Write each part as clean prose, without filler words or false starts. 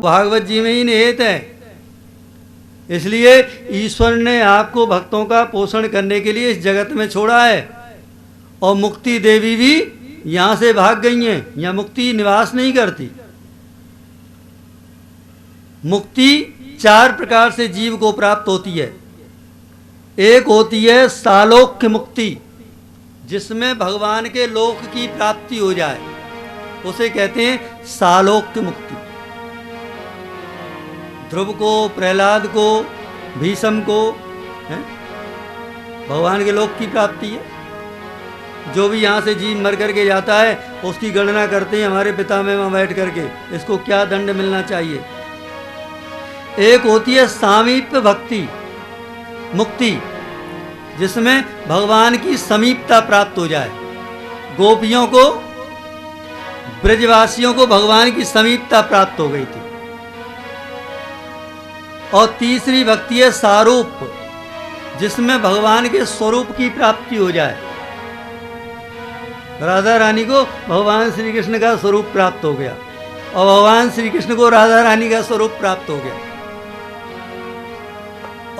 भागवत जी में ही निहित है। इसलिए ईश्वर ने आपको भक्तों का पोषण करने के लिए इस जगत में छोड़ा है। और मुक्ति देवी भी यहाँ से भाग गई हैं, यहाँ मुक्ति निवास नहीं करती। मुक्ति 4 प्रकार से जीव को प्राप्त होती है। एक होती है सालोक्य मुक्ति, जिसमें भगवान के लोक की प्राप्ति हो जाए, उसे कहते हैं सालोक्य मुक्ति। ध्रुव को, प्रहलाद को, भीष्म को भगवान के लोक की प्राप्ति है। जो भी यहाँ से जीव मर करके जाता है उसकी गणना करते हैं हमारे पिता में वहाँ बैठ करके, इसको क्या दंड मिलना चाहिए। एक होती है सामीप्य भक्ति मुक्ति, जिसमें भगवान की समीपता प्राप्त हो जाए। गोपियों को, ब्रजवासियों को भगवान की समीपता प्राप्त हो गई थी। और तीसरी भक्ति है सारूप, जिसमें भगवान के स्वरूप की प्राप्ति हो जाए। राधा रानी को भगवान श्री कृष्ण का स्वरूप प्राप्त हो गया और भगवान श्री कृष्ण को राधा रानी का स्वरूप प्राप्त हो गया।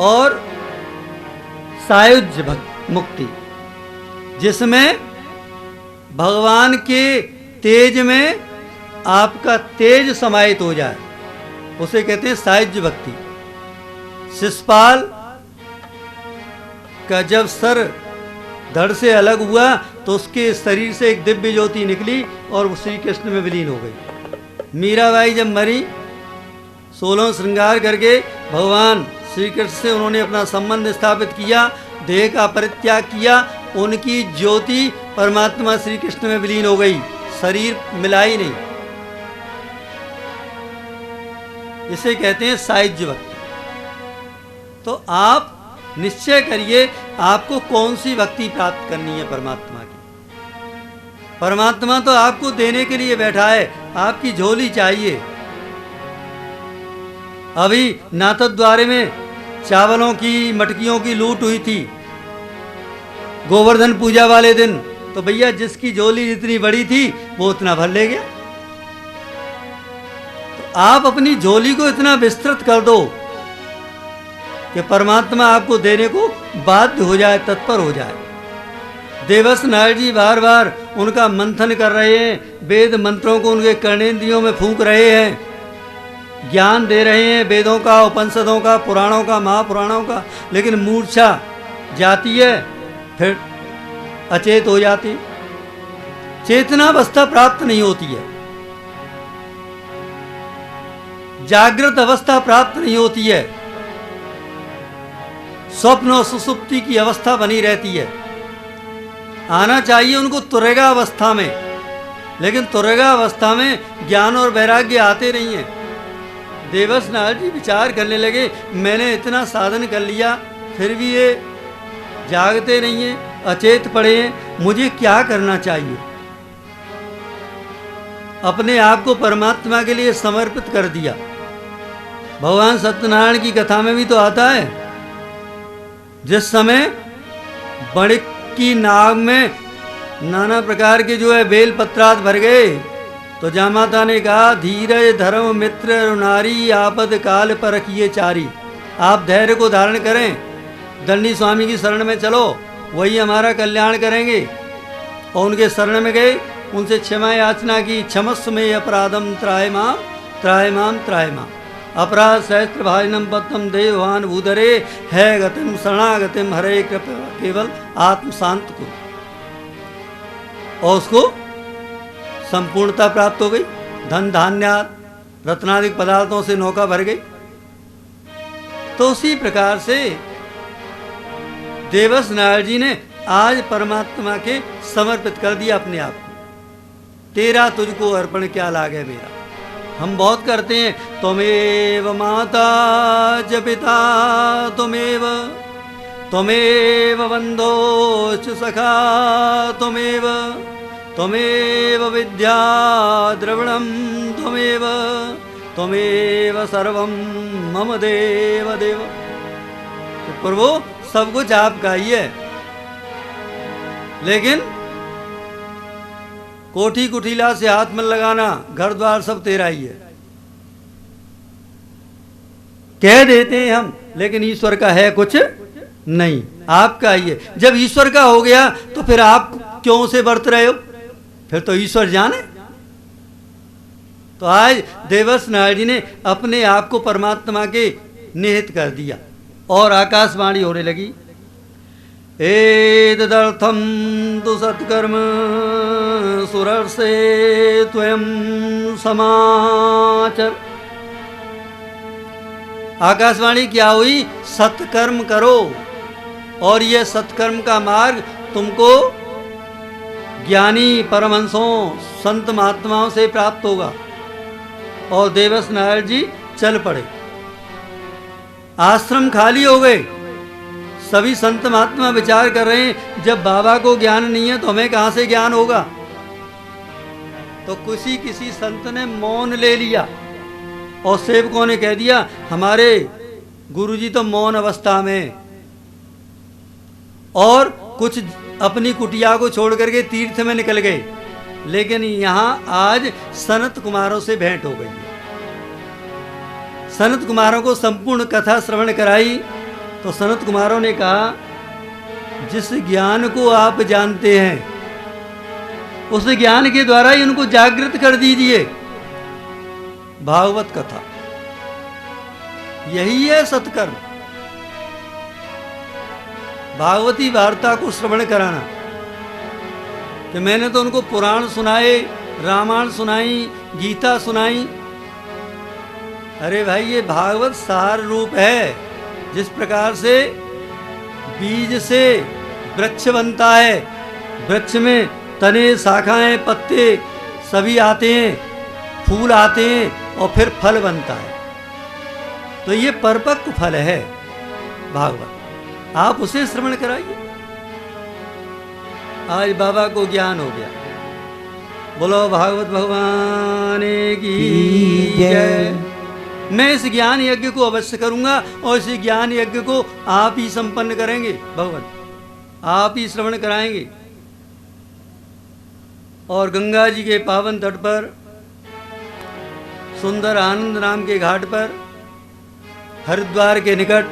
और सायुज्य मुक्ति, जिसमें भगवान के तेज में आपका तेज समाहित हो जाए, उसे कहते हैं सायुज्य भक्ति। शिशुपाल का जब सर धड़ से अलग हुआ तो उसके शरीर से एक दिव्य ज्योति निकली और वो श्री कृष्ण में विलीन हो गई। मीराबाई जब मरी, 16 श्रृंगार करके भगवान श्री कृष्ण से उन्होंने अपना संबंध स्थापित किया, देह का परित्याग किया, उनकी ज्योति परमात्मा श्री कृष्ण में विलीन हो गई, शरीर मिला ही नहीं। इसे कहते हैं सायुज्य भक्ति। तो आप निश्चय करिए आपको कौन सी भक्ति प्राप्त करनी है परमात्मा की। परमात्मा तो आपको देने के लिए बैठा है, आपकी झोली चाहिए। अभी नाथद्वारे में चावलों की, मटकियों की लूट हुई थी गोवर्धन पूजा वाले दिन। तो भैया जिसकी झोली जितनी बड़ी थी वो उतना भर ले गया। तो आप अपनी झोली को इतना विस्तृत कर दो कि परमात्मा आपको देने को बाध्य हो जाए, तत्पर हो जाए। देवस नारद जी बार बार उनका मंथन कर रहे हैं, वेद मंत्रों को उनके कर्णेंद्रियों में फूंक रहे हैं, ज्ञान दे रहे हैं वेदों का, उपनिषदों का, पुराणों का, महापुराणों का, लेकिन मूर्छा जाती है, फिर अचेत हो जाती, चेतनावस्था प्राप्त नहीं होती है, जागृत अवस्था प्राप्त नहीं होती है, स्वप्न और सुसुप्ति की अवस्था बनी रहती है। आना चाहिए उनको तुरगा अवस्था में, लेकिन तुरगा अवस्था में ज्ञान और वैराग्य आते नहीं है। देवस नारद जी विचार करने लगे, मैंने इतना साधन कर लिया फिर भी ये जागते नहीं है, अचेत पड़े हैं, मुझे क्या करना चाहिए। अपने आप को परमात्मा के लिए समर्पित कर दिया। भगवान सत्यनारायण की कथा में भी तो आता है, जिस समय बणिक की नाव में नाना प्रकार के जो है बेल पत्रात भर गए, तो जामाता ने कहा, धीरज धर्म मित्र नारी आपद काल पर रखिए चारी। आप धैर्य को धारण करें, दंडी स्वामी की शरण में चलो, वही हमारा कल्याण करेंगे। और उनके शरण में गए, उनसे क्षमा याचना की, क्षमस्व में अपराधम त्राय माम त्राय माम त्राय माम, अपराध सहस्त्र भाजनम पत्तम देवान भूधरे है गतिम शरणागतिम हरे कृपा केवल आत्म शांत को। और उसको संपूर्णता प्राप्त हो गई, धन धान्य रत्नादिक पदार्थों से नौका भर गई। तो उसी प्रकार से देवस नारद जी ने आज परमात्मा के समर्पित कर दिया अपने आप को। तेरा तुझको अर्पण क्या लागे मेरा। हम बहुत करते हैं, त्वमेव माता च पिता त्वमेव, त्वमेव बन्धोश्च सखा त्वमेव, त्वमेव विद्या द्रविणं त्वमेव, त्वमेव सर्वं मम देव देव। तो प्रभु सब कुछ आपका ही है, लेकिन कोठी कुठीला से हाथ में लगाना, घर द्वार सब तेरा ही है। कह देते हैं हम, लेकिन ईश्वर का है कुछ नहीं, आपका ही है। जब ईश्वर का हो गया तो फिर आप क्यों से बरत रहे हो? फिर तो ईश्वर जाने। तो आज देवर्ष नारद जी ने अपने आप को परमात्मा के निहित कर दिया और आकाशवाणी होने लगी, एतदर्थम तु सत्कर्म सुरर्षे त्वयं समाचर। आकाशवाणी क्या हुई? सत्कर्म करो, और यह सत्कर्म का मार्ग तुमको ज्ञानी परमहंसों संत महात्माओं से प्राप्त होगा। और देवर्ष नारद जी चल पड़े। आश्रम खाली हो गए। सभी संत महात्मा विचार कर रहे हैं, जब बाबा को ज्ञान नहीं है तो हमें कहां से ज्ञान होगा? तो किसी संत ने मौन ले लिया और सेवकों ने कह दिया, हमारे गुरुजी तो मौन अवस्था में, और कुछ अपनी कुटिया को छोड़ करके तीर्थ में निकल गए। लेकिन यहां आज सनत कुमारों से भेंट हो गई। सनत कुमारों को संपूर्ण कथा श्रवण कराई तो सनत कुमारों ने कहा, जिस ज्ञान को आप जानते हैं उस ज्ञान के द्वारा ही उनको जागृत कर दीजिए। भागवत कथा यही है सत्कर्म, भागवती वार्ता को श्रवण कराना। कि मैंने तो उनको पुराण सुनाए, रामायण सुनाई, गीता सुनाई। अरे भाई, ये भागवत सार रूप है। जिस प्रकार से बीज से वृक्ष बनता है, वृक्ष में तने, शाखाएं, पत्ते सभी आते हैं, फूल आते हैं और फिर फल बनता है। तो ये परिपक्व फल है भागवत, आप उसे श्रवण कराइए। आज बाबा को ज्ञान हो गया। बोलो भागवत भगवान की जय। मैं इस ज्ञान यज्ञ को अवश्य करूंगा और इस ज्ञान यज्ञ को आप ही संपन्न करेंगे भगवान, आप ही श्रवण कराएंगे। और गंगा जी के पावन तट पर सुंदर आनंद नाम के घाट पर हरिद्वार के निकट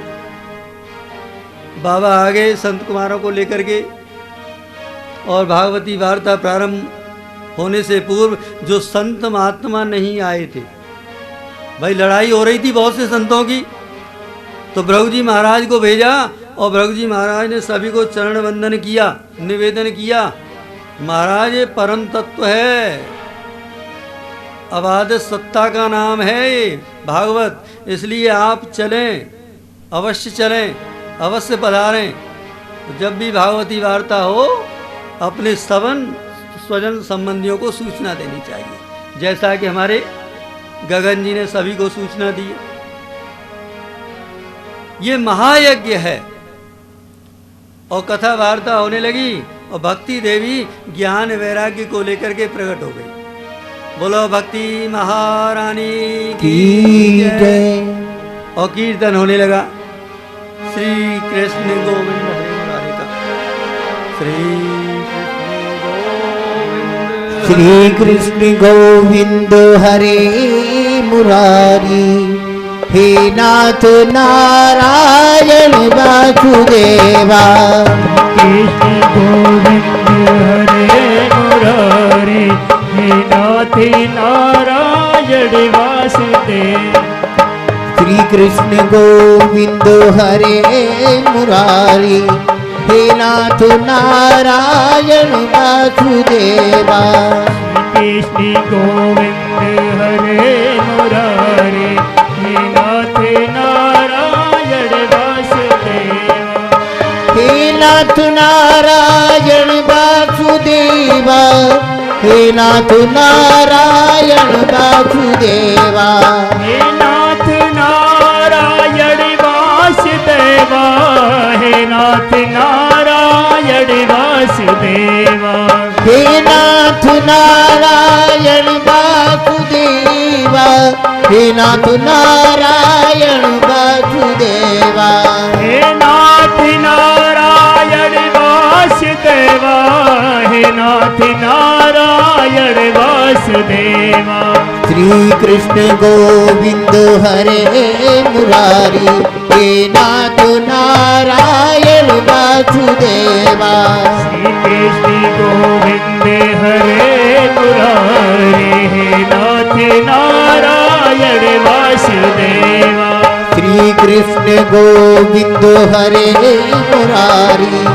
बाबा आ गए संत कुमारों को लेकर के। और भागवती वार्ता प्रारंभ होने से पूर्व जो संत महात्मा नहीं आए थे, भाई लड़ाई हो रही थी बहुत से संतों की, तो भृगु जी महाराज को भेजा और भृगु जी महाराज ने सभी को चरण वंदन किया, निवेदन किया, महाराज ये परम तत्व है, अबाध सत्ता का नाम है ये भागवत, इसलिए आप चलें, अवश्य चलें, अवश्य पधारें। तो जब भी भागवती वार्ता हो अपने स्वजन संबंधियों को सूचना देनी चाहिए, जैसा कि हमारे गगन जी ने सभी को सूचना दी। ये महायज्ञ है। और कथा वार्ता होने लगी और भक्ति देवी ज्ञान वैराग्य को लेकर के प्रकट हो गई। बोलो भक्ति महारानी की जय। और कीर्तन होने लगा, श्री कृष्ण गोविंद हरे मुरारी का। श्री कृष्ण गोविंद हरे मुरारी, हे नाथ नारायण वासुदेवा। कृष्ण गोविंद हरे मुरारी, हे नाथ नारायण वासुदेव। श्री कृष्ण गोविंद हरे मुरारी, हे नाथ नारायण वासुदेवा। कृष्ण गोविंद हरे मुरारी, हे नाथ नारायण वासुदेवा। हे नाथ नारायण वासुदेवा, हे नाथ नारायण वासुदेवा। हे नाथ नारायण वासुदेवा, हे नाथ नारायण वासुदेवा। हे नाथ नारायण वासुदेवा, हे नाथ नारायण वासुदेवा। हे नाथ नारायण वासुदेवा, हे नाथ नारायण वासुदेवा। श्री कृष्ण गोविंद हरे मुरारी हे नाथ नारायण वासुदेवा श्री कृष्ण गोविंद हरे मुरारी हे नाथ नारायण वासुदेवा श्री कृष्ण गोविंद हरे मुरारी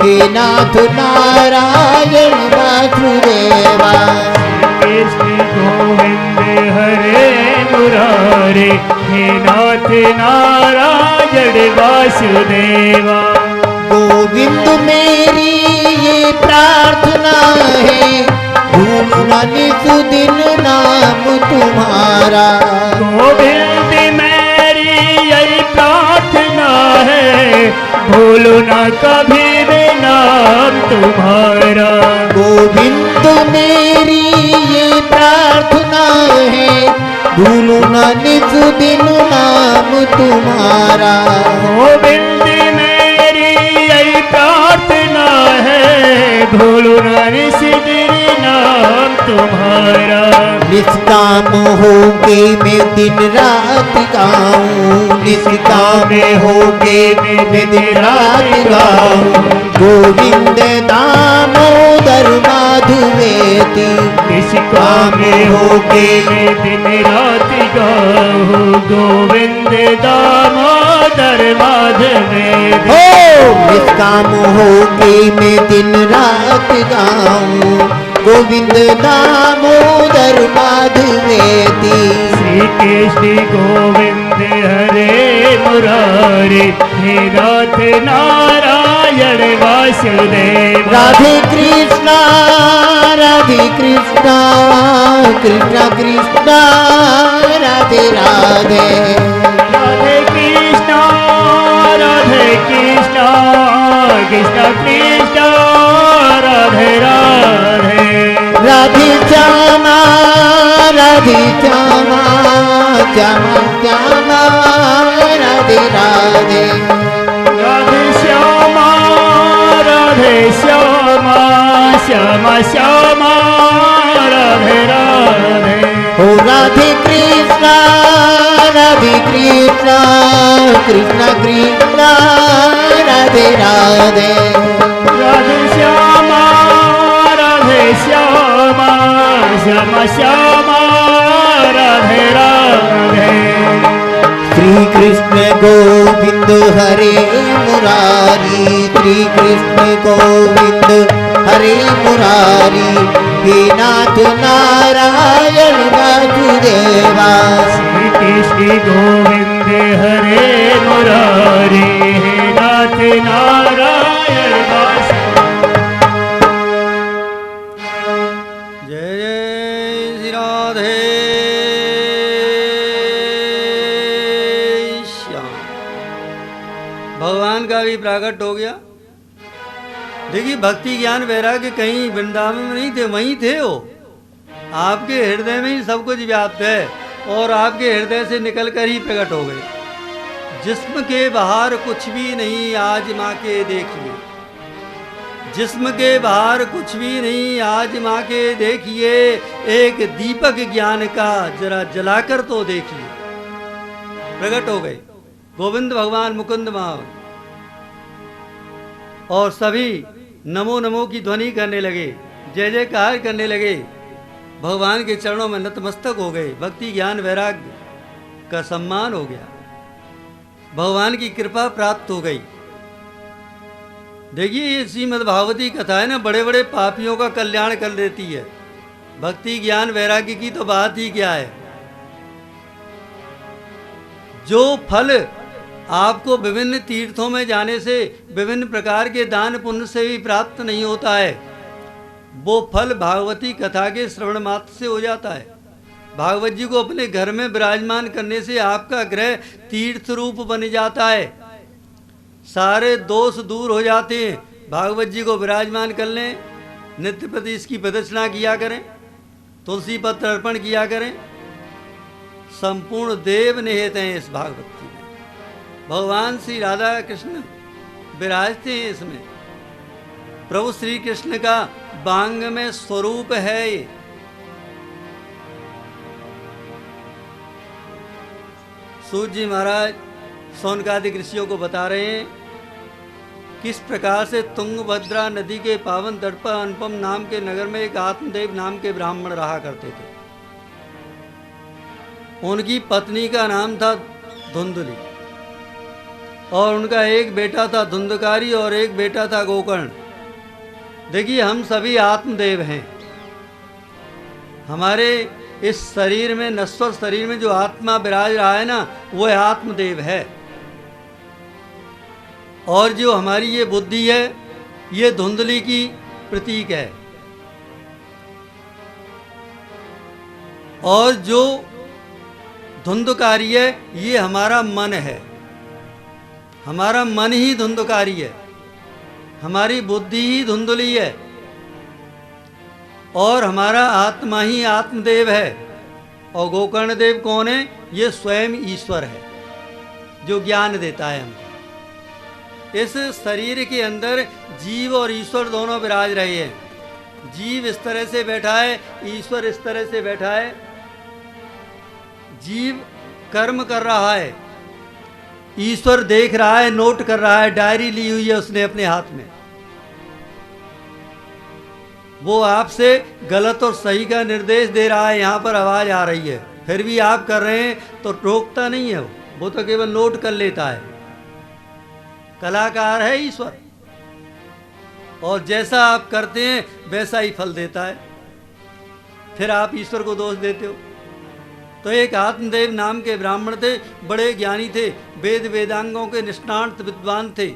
हे नाथ नारायण वासुदेवा कृष्ण गोविंद हरे मुरारे हे नाथ नारायण वासुदेवा गोविंद मेरी ये प्रार्थना है भूलना निसुदिन नाम तुम्हारा गोविंद मेरी यही प्रार्थना है भूलो न कभी भी नाम तुम्हारा गोविंद मेरी ये प्रार्थना है भूलो न निसुदिन नाम तुम्हारा गोविंद मेरी यही प्रार्थना है भूलो न निस्दिन नाम तुम्हारा निष्काम हो के मैं दिन रात गाऊं निष्काम हो के मैं दिन रात गाऊं गोविंद दामोदर माधवेति निष्काम हो के मैं दिन रात गाऊं गोविंद दामोदर माधवेति हो निष्काम हो के मैं दिन रात गाऊं गोविंद दामोदर माधवेति श्री कृष्ण गोविंद हरे मुरारे हे नाथ नारायण वासुदेव राधे कृष्णा कृष्ण कृष्ण राधे राधे राधे कृष्ण कृष्ण कृष्ण राधे राधे राधे श्यामा श्यामा श्यामा राधे राधे राधे श्यामा श्यामा श्यामा राधे राधे हो राधे कृष्ण कृष्ण कृष्ण राधे राधे राधे श्यामा श्यामा श्यामा राधे राधे श्री कृष्ण गोविंद हरे मुरारी श्री कृष्ण गोविंद हरे मुरारी हे नाथ नारायण वासुदेवा श्री कृष्ण गोविंद हरे मुरारी हे नाथ नारायण जय जय श्री राधे श्याम। भगवान का भी प्राकट हो गया। देखिए भक्ति ज्ञान वैराग्य कहीं वृंदावन में नहीं थे, वहीं थे वो। आपके हृदय में ही सब कुछ व्याप्त है और आपके हृदय से निकलकर ही प्रकट हो गए। जिस्म के बाहर कुछ भी नहीं आजमा के देखिए, जिस्म के बाहर कुछ भी नहीं आजमा के देखिए, एक दीपक ज्ञान का जरा जलाकर तो देखिए। प्रकट हो गए गोविंद भगवान मुकुंद महावन और सभी नमो नमो की ध्वनि करने लगे, जय जयकार करने लगे, भगवान के चरणों में नतमस्तक हो गए। भक्ति ज्ञान वैराग्य का सम्मान हो गया, भगवान की कृपा प्राप्त हो गई। देखिए ये श्रीमद् भागवती कथा है ना, बड़े बड़े पापियों का कल्याण कर देती है। भक्ति ज्ञान वैराग्य की तो बात ही क्या है। जो फल आपको विभिन्न तीर्थों में जाने से, विभिन्न प्रकार के दान पुण्य से भी प्राप्त नहीं होता है, वो फल भागवती कथा के श्रवण मात्र से हो जाता है। भागवत जी को अपने घर में विराजमान करने से आपका गृह तीर्थ रूप बन जाता है, सारे दोष दूर हो जाते हैं। भागवत जी को विराजमान कर लें, नित्य प्रति इसकी प्रदक्षिणा किया करें, तुलसी पत्र अर्पण किया करें, संपूर्ण देव निहित हैं इस भागवत जी में। भगवान श्री राधा कृष्ण विराजते हैं इसमें। प्रभु श्री कृष्ण का बांग में स्वरूप है ये। सूत जी महाराज शौनकादिक ऋषियों को बता रहे हैं किस प्रकार से तुंगभद्रा नदी के पावन तट पर अनुपम नाम के नगर में एक आत्मदेव नाम के ब्राह्मण रहा करते थे। उनकी पत्नी का नाम था धुंधली और उनका एक बेटा था धुंधकारी और एक बेटा था गोकर्ण। देखिए, हम सभी आत्मदेव हैं। हमारे इस शरीर में, नश्वर शरीर में जो आत्मा विराज रहा है ना, वो आत्मदेव है। और जो हमारी ये बुद्धि है, ये धुंधली की प्रतीक है। और जो धुंधकारी है, ये हमारा मन है। हमारा मन ही धुंधकारी है, हमारी बुद्धि ही धुंधली है और हमारा आत्मा ही आत्मदेव है। और गोकर्ण देव कौन है? ये स्वयं ईश्वर है जो ज्ञान देता है हमको। इस शरीर के अंदर जीव और ईश्वर दोनों विराज रहे हैं। जीव इस तरह से बैठा है, ईश्वर इस तरह से बैठा है। जीव कर्म कर रहा है, ईश्वर देख रहा है, नोट कर रहा है, डायरी ली हुई है उसने अपने हाथ में। वो आपसे गलत और सही का निर्देश दे रहा है। यहाँ पर आवाज आ रही है, फिर भी आप कर रहे हैं तो रोकता नहीं है वो तो केवल नोट कर लेता है। कलाकार है ईश्वर, और जैसा आप करते हैं वैसा ही फल देता है। फिर आप ईश्वर को दोष देते हो। तो एक आत्मदेव नाम के ब्राह्मण थे, बड़े ज्ञानी थे, वेद वेदांगों के निष्णात विद्वान थे।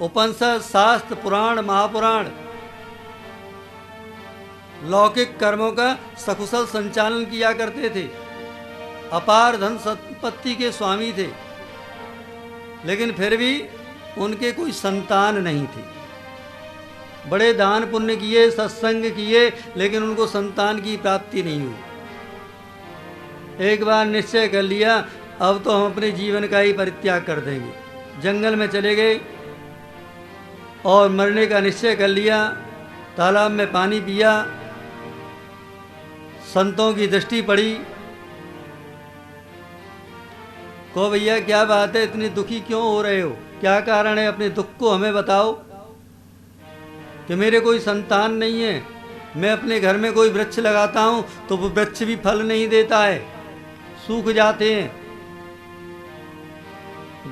उपनिषद, शास्त्र, पुराण, महापुराण, लौकिक कर्मों का सकुशल संचालन किया करते थे। अपार धन संपत्ति के स्वामी थे, लेकिन फिर भी उनके कोई संतान नहीं थी। बड़े दान पुण्य किए, सत्संग किए, लेकिन उनको संतान की प्राप्ति नहीं हुई। एक बार निश्चय कर लिया, अब तो हम अपने जीवन का ही परित्याग कर देंगे। जंगल में चले गए और मरने का निश्चय कर लिया। तालाब में पानी पिया, संतों की दृष्टि पड़ी। को भैया क्या बात है, इतनी दुखी क्यों हो रहे हो, क्या कारण है, अपने दुख को हमें बताओ। कि मेरे कोई संतान नहीं है, मैं अपने घर में कोई वृक्ष लगाता हूं तो वो वृक्ष भी फल नहीं देता है, सूख जाते हैं।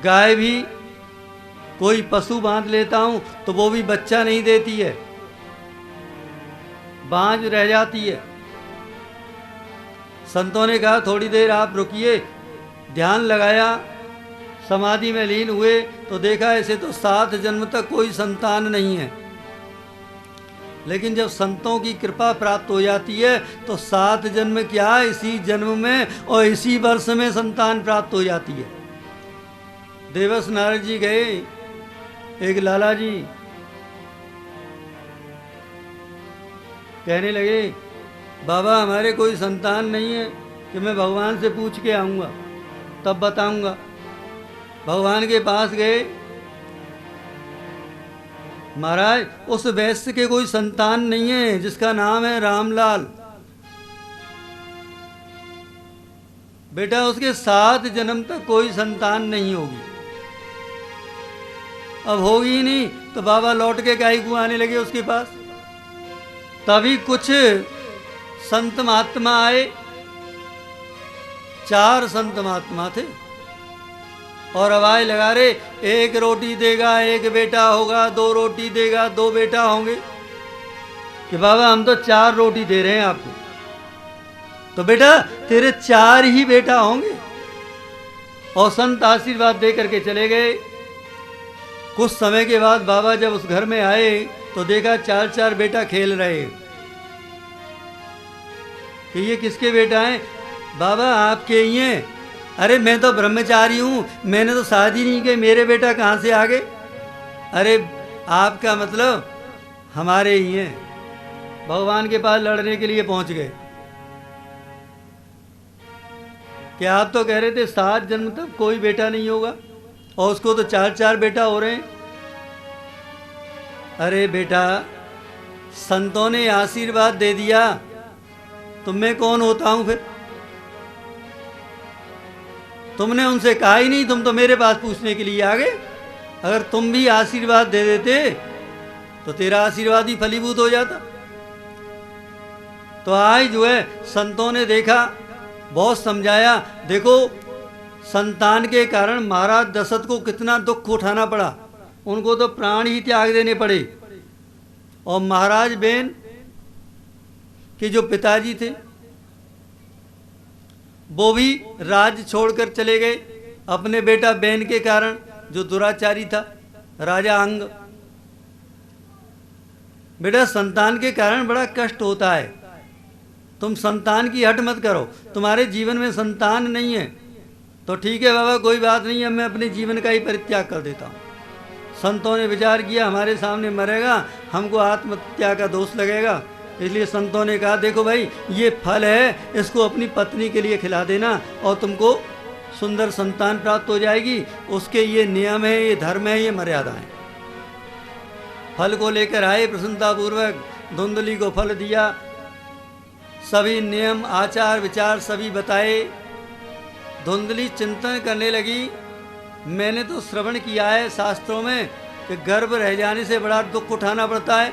गाय भी कोई पशु बांध लेता हूं तो वो भी बच्चा नहीं देती है, बांझ रह जाती है। संतों ने कहा थोड़ी देर आप रुकिए। ध्यान लगाया, समाधि में लीन हुए तो देखा ऐसे तो 7 जन्म तक कोई संतान नहीं है। लेकिन जब संतों की कृपा प्राप्त हो जाती है तो 7 जन्म क्या, इसी जन्म में और इसी वर्ष में संतान प्राप्त हो जाती है। देवस नारद जी गए, एक लाला जी कहने लगे बाबा हमारे कोई संतान नहीं है कि मैं भगवान से पूछ के आऊँगा तब बताऊँगा। भगवान के पास गए, महाराज उस वैश्य के कोई संतान नहीं है जिसका नाम है रामलाल। बेटा उसके 7 जन्म तक कोई संतान नहीं होगी। अब होगी ही नहीं तो बाबा लौट के गाय को आने लगे उसके पास। तभी कुछ संत महात्मा आए, 4 संत महात्मा थे और आवाज लगा रहे, 1 रोटी देगा 1 बेटा होगा, 2 रोटी देगा 2 बेटा होंगे। कि बाबा हम तो 4 रोटी दे रहे हैं आपको। तो बेटा तेरे 4 ही बेटा होंगे। और संत आशीर्वाद दे करके चले गए। कुछ समय के बाद बाबा जब उस घर में आए तो देखा 4 बेटा खेल रहे। कि ये किसके बेटा हैं? बाबा आपके ही हैं। अरे मैं तो ब्रह्मचारी हूँ, मैंने तो शादी नहीं की, मेरे बेटा कहाँ से आ गए? अरे आपका मतलब हमारे ही हैं। भगवान के पास लड़ने के लिए पहुँच गए कि आप तो कह रहे थे 7 जन्म तक कोई बेटा नहीं होगा और उसको तो 4 बेटा हो रहे हैं। अरे बेटा संतों ने आशीर्वाद दे दिया तो मैं कौन होता हूँ फिर? तुमने उनसे कहा ही नहीं, तुम तो मेरे पास पूछने के लिए आ गए। अगर तुम भी आशीर्वाद दे देते तो तेरा आशीर्वाद ही फलीभूत हो जाता। तो आज जो है संतों ने देखा, बहुत समझाया। देखो संतान के कारण महाराज दशरथ को कितना दुख उठाना पड़ा, उनको तो प्राण ही त्याग देने पड़े। और महाराज बेन के जो पिताजी थे वो भी राज्य छोड़कर चले गए अपने बेटा बेन के कारण, जो दुराचारी था राजा अंग। बेटा संतान के कारण बड़ा कष्ट होता है, तुम संतान की हट मत करो। तुम्हारे जीवन में संतान नहीं है तो ठीक है बाबा, कोई बात नहीं है, मैं अपने जीवन का ही परित्याग कर देता हूँ। संतों ने विचार किया हमारे सामने मरेगा, हमको आत्महत्या का दोष लगेगा, इसलिए संतों ने कहा देखो भाई ये फल है, इसको अपनी पत्नी के लिए खिला देना और तुमको सुंदर संतान प्राप्त हो जाएगी। उसके ये नियम है, ये धर्म है, ये मर्यादा है। फल को लेकर आए प्रसन्नतापूर्वक, धुंधली को फल दिया, सभी नियम आचार विचार सभी बताए। धुंधली चिंतन करने लगी, मैंने तो श्रवण किया है शास्त्रों में कि गर्भ रह जाने से बड़ा दुख उठाना पड़ता है,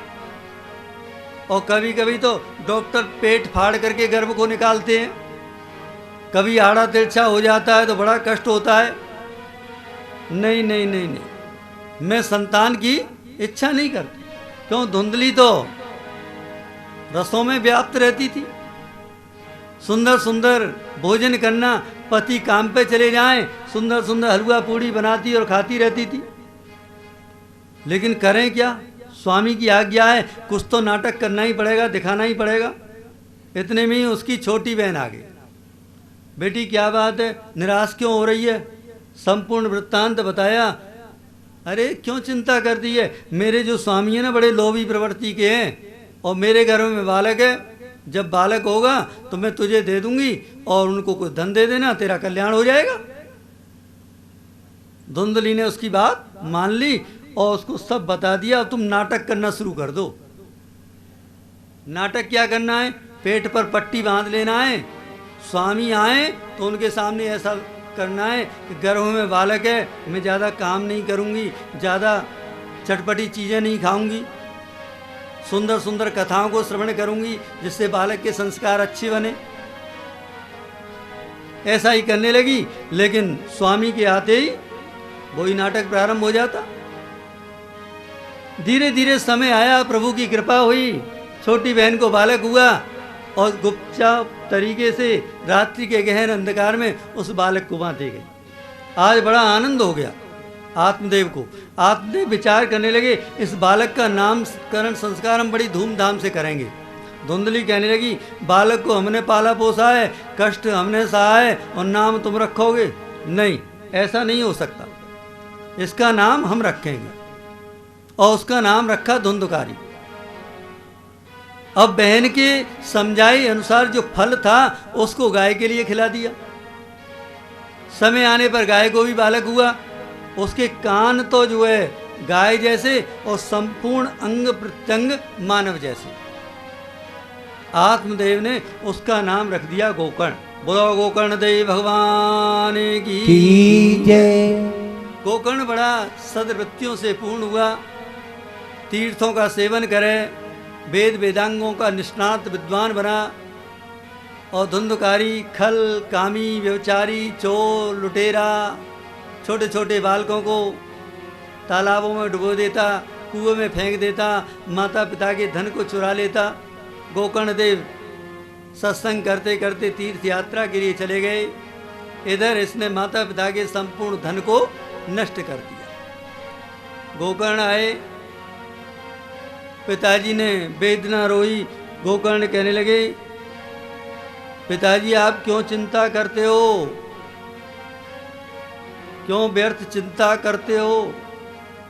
और कभी कभी तो डॉक्टर पेट फाड़ करके गर्भ को निकालते हैं, कभी आड़ा तिरछा हो जाता है तो बड़ा कष्ट होता है। नहीं नहीं नहीं नहीं, मैं संतान की इच्छा नहीं करती। क्यों? धुंधली तो रसों में व्याप्त रहती थी, सुंदर सुंदर भोजन करना, पति काम पे चले जाएं, सुंदर सुंदर हलवा पूड़ी बनाती और खाती रहती थी। लेकिन करें क्या, स्वामी की आज्ञा है, कुछ तो नाटक करना ही पड़ेगा, दिखाना ही पड़ेगा। इतने में ही उसकी छोटी बहन आ गई। बेटी क्या बात है, निराश क्यों हो रही है? संपूर्ण वृत्तांत बताया। अरे क्यों चिंता कर दी है, मेरे जो स्वामी है ना बड़े लोभी प्रवृत्ति के हैं, और मेरे घर में बालक है, जब बालक होगा तो मैं तुझे दे दूंगी और उनको कुछ धन दे देना, तेरा कल्याण हो जाएगा। धुंधली ने उसकी बात मान ली और उसको सब बता दिया, तुम नाटक करना शुरू कर दो। नाटक क्या करना है, पेट पर पट्टी बांध लेना है, स्वामी आए तो उनके सामने ऐसा करना है कि गर्भ में बालक है, मैं ज़्यादा काम नहीं करूंगी, ज़्यादा चटपटी चीज़ें नहीं खाऊंगी, सुंदर सुंदर कथाओं को श्रवण करूंगी जिससे बालक के संस्कार अच्छे बने। ऐसा ही करने लगी, लेकिन स्वामी के आते ही वही नाटक प्रारंभ हो जाता। धीरे धीरे समय आया, प्रभु की कृपा हुई, छोटी बहन को बालक हुआ और गुपचाप तरीके से रात्रि के गहन अंधकार में उस बालक को बांधे गई। आज बड़ा आनंद हो गया आत्मदेव को। आत्मदेव विचार करने लगे, इस बालक का नामकरण संस्कार हम बड़ी धूमधाम से करेंगे। धुंधली कहने लगी, बालक को हमने पाला पोसा है, कष्ट हमने सहा है, और नाम तुम रखोगे? नहीं, ऐसा नहीं हो सकता, इसका नाम हम रखेंगे। और उसका नाम रखा धुंधकारी। अब बहन के समझाई अनुसार जो फल था उसको गाय के लिए खिला दिया। समय आने पर गाय को भी बालक हुआ। उसके कान तो जो है गाय जैसे और संपूर्ण अंग प्रत्यंग मानव जैसे। आत्मदेव ने उसका नाम रख दिया गोकर्ण। बोलो गोकर्ण देव भगवान की जय। गोकर्ण बड़ा सद्वृत्तियों से पूर्ण हुआ, तीर्थों का सेवन करे, वेद वेदांगों का निष्णात विद्वान बना, और धुंधकारी, खल, कामी, व्यभिचारी, चोर, लुटेरा, छोटे छोटे बालकों को तालाबों में डुबो देता, कुएं में फेंक देता, माता पिता के धन को चुरा लेता। गोकर्ण देव सत्संग करते करते तीर्थ यात्रा के लिए चले गए। इधर इसने माता पिता के संपूर्ण धन को नष्ट कर दिया। गोकर्ण आए, पिताजी ने वेदना रोई। गोकर्ण कहने लगे, पिताजी आप क्यों चिंता करते हो, क्यों व्यर्थ चिंता करते हो?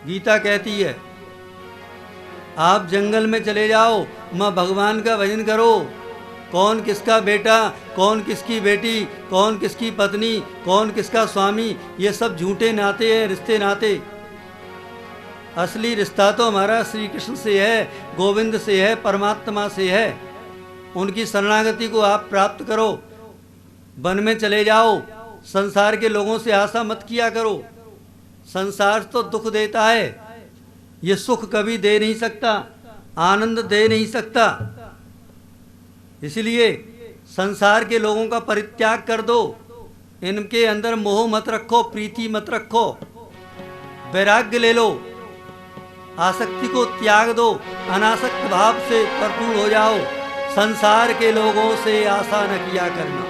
गीता कहती है आप जंगल में चले जाओ, माँ भगवान का भजन करो। कौन किसका बेटा, कौन किसकी बेटी, कौन किसकी पत्नी, कौन किसका स्वामी, ये सब झूठे नाते हैं, रिश्ते नाते। असली रिश्ता तो हमारा श्री कृष्ण से है, गोविंद से है, परमात्मा से है। उनकी शरणागति को आप प्राप्त करो। वन में चले जाओ, संसार के लोगों से आशा मत किया करो। संसार तो दुख देता है, ये सुख कभी दे नहीं सकता, आनंद दे नहीं सकता। इसलिए संसार के लोगों का परित्याग कर दो। इनके अंदर मोह मत रखो, प्रीति मत रखो, वैराग्य ले लो, आसक्ति को त्याग दो, अनासक्त भाव से भरपूर हो जाओ। संसार के लोगों से आशा न किया करना।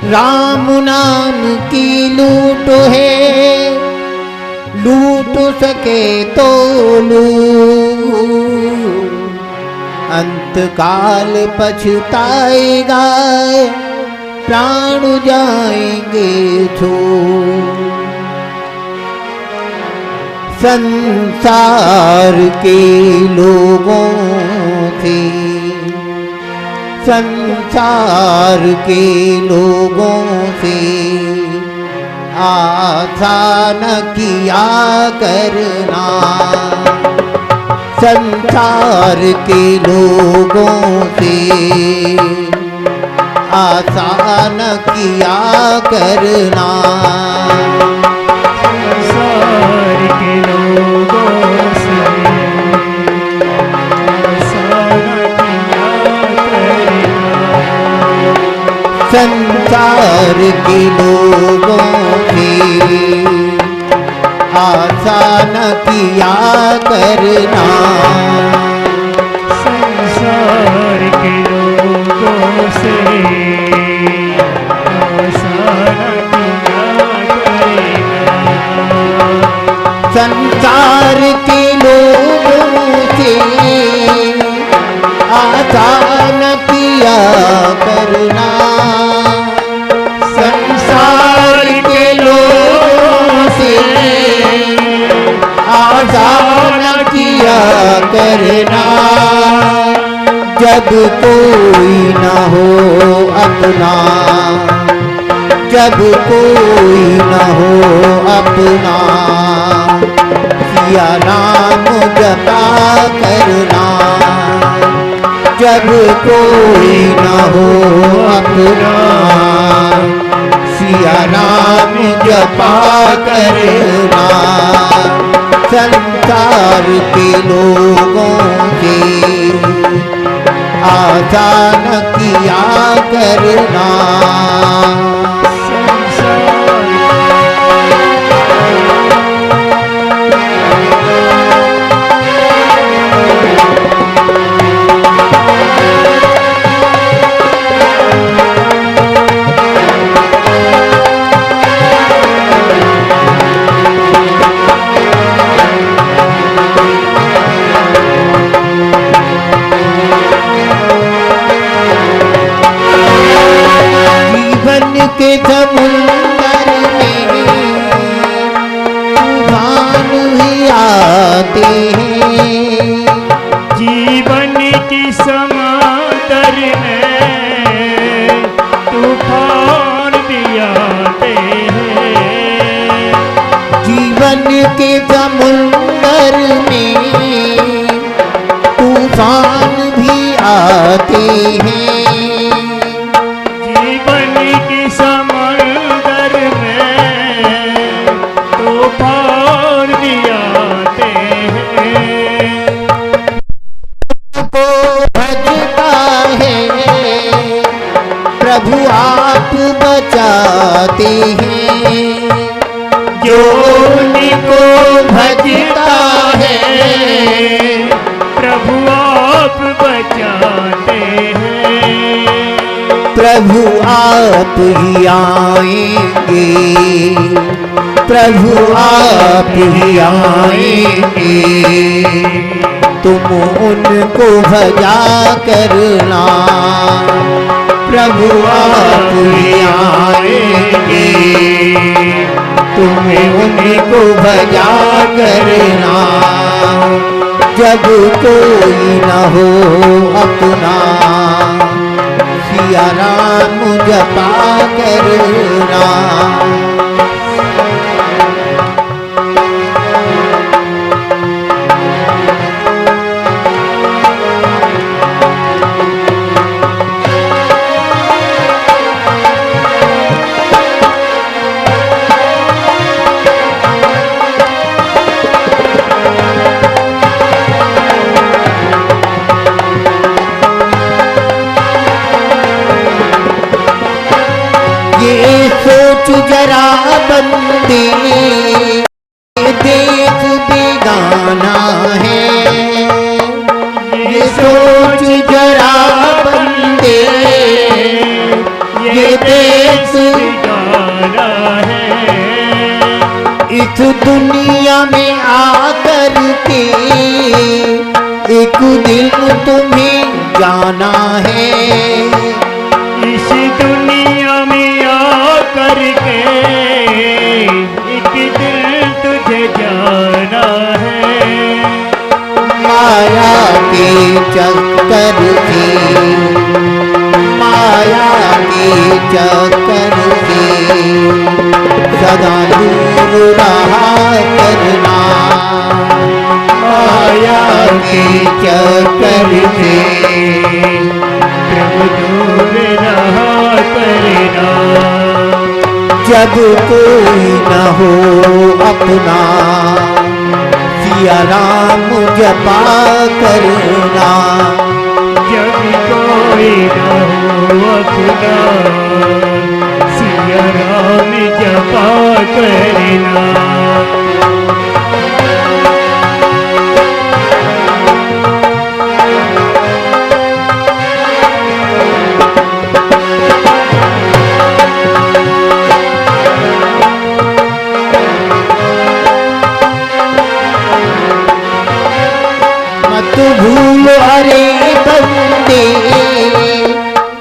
राम नाम की लूट है, लूट सके तो लूट, अंत काल पछताएगा, प्राण जाएंगे छूट। संसार के लोगों से, संसार के लोगों से आशा न किया करना। संसार के लोगों से आशा न किया करना। संसार के लोगों से आशा न किया करना। संसार के लोगों से आशा न किया करना। संसार के लोगों से आशा न किया करना। संसार के लोगों से आशा न किया करना। संसार के लोगों से आशा न किया करना। जब कोई न हो अपना, जब कोई न हो अपना, सिया नाम जपा करना। जब कोई न हो अपना, सिया नाम जपा करना। संसार के लोगों से आशा न किया करना। के समुंदर में तूफान ही आते हैं। जीवन की समुंदर में तूफान भी आते हैं। जीवन के समुंदर में तूफान भी आते हैं। समंदर में तूफान भी आते हैं। को भजता है प्रभु आप बचाते हैं। जो उनको भजता है प्रभु आप बचाते हैं। प्रभु आप ही आएंगे, प्रभु आप ही आएंगे। तुम उनको भजा करना। प्रभु आप ही आएंगे, तुम्हें उनको भजा करना। जब कोई न हो अपना, सिया राम जपा करना। ये सोच जरा बंदे, ये देश बेगाना है। ये सोच जरा बंदे, ये देश गाना है। इस दुनिया में आकर के एक दिन तुम्हें जाना है। इस दुनिया में आकर के एक दिन तुझे जाना है। माया के चक्कर से, माया के चक्कर से सदा दूर रहा करना। माया के चक्कर से प्रभु दूर रहा करना। जब कोई न हो अपना, सिया राम जपा करना। जब कोई न हो अपना, सिया राम जपा करना। मत भूलो अरे बंदे,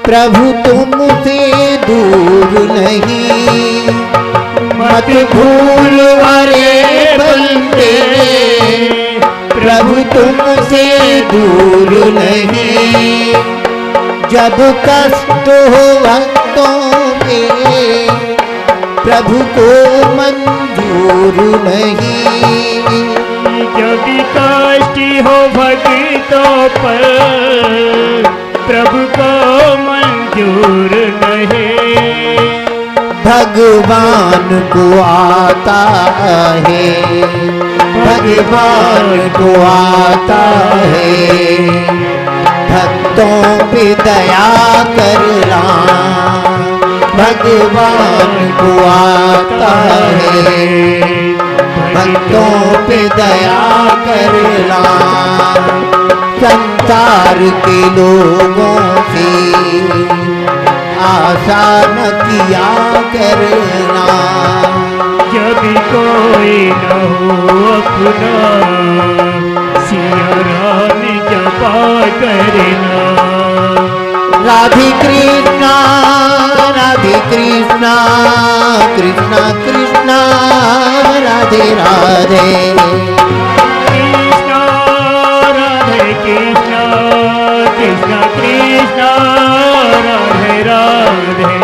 प्रभु तुमसे दूर नहीं। मत भूलो अरे बंदे, प्रभु तुमसे दूर नहीं। जब कष्ट हो भक्तों में, प्रभु को मंजूर नहीं। जब कष्ट हो भक्तों पर, प्रभु को मंजूर नहीं। भगवान को आता है, भगवान को आता है भक्तों पे दया करना। भगवान को आता है भक्तों पे दया करना। संसार के लोगों से आशा न किया करना। जब कोई न हो अपना, सिया राम जपा करना। राधे कृष्णा, राधे कृष्णा, कृष्णा कृष्णा, राधे राधे। कृष्णा राधे कृष्णा, कृष्णा कृष्णा, राधे राधे।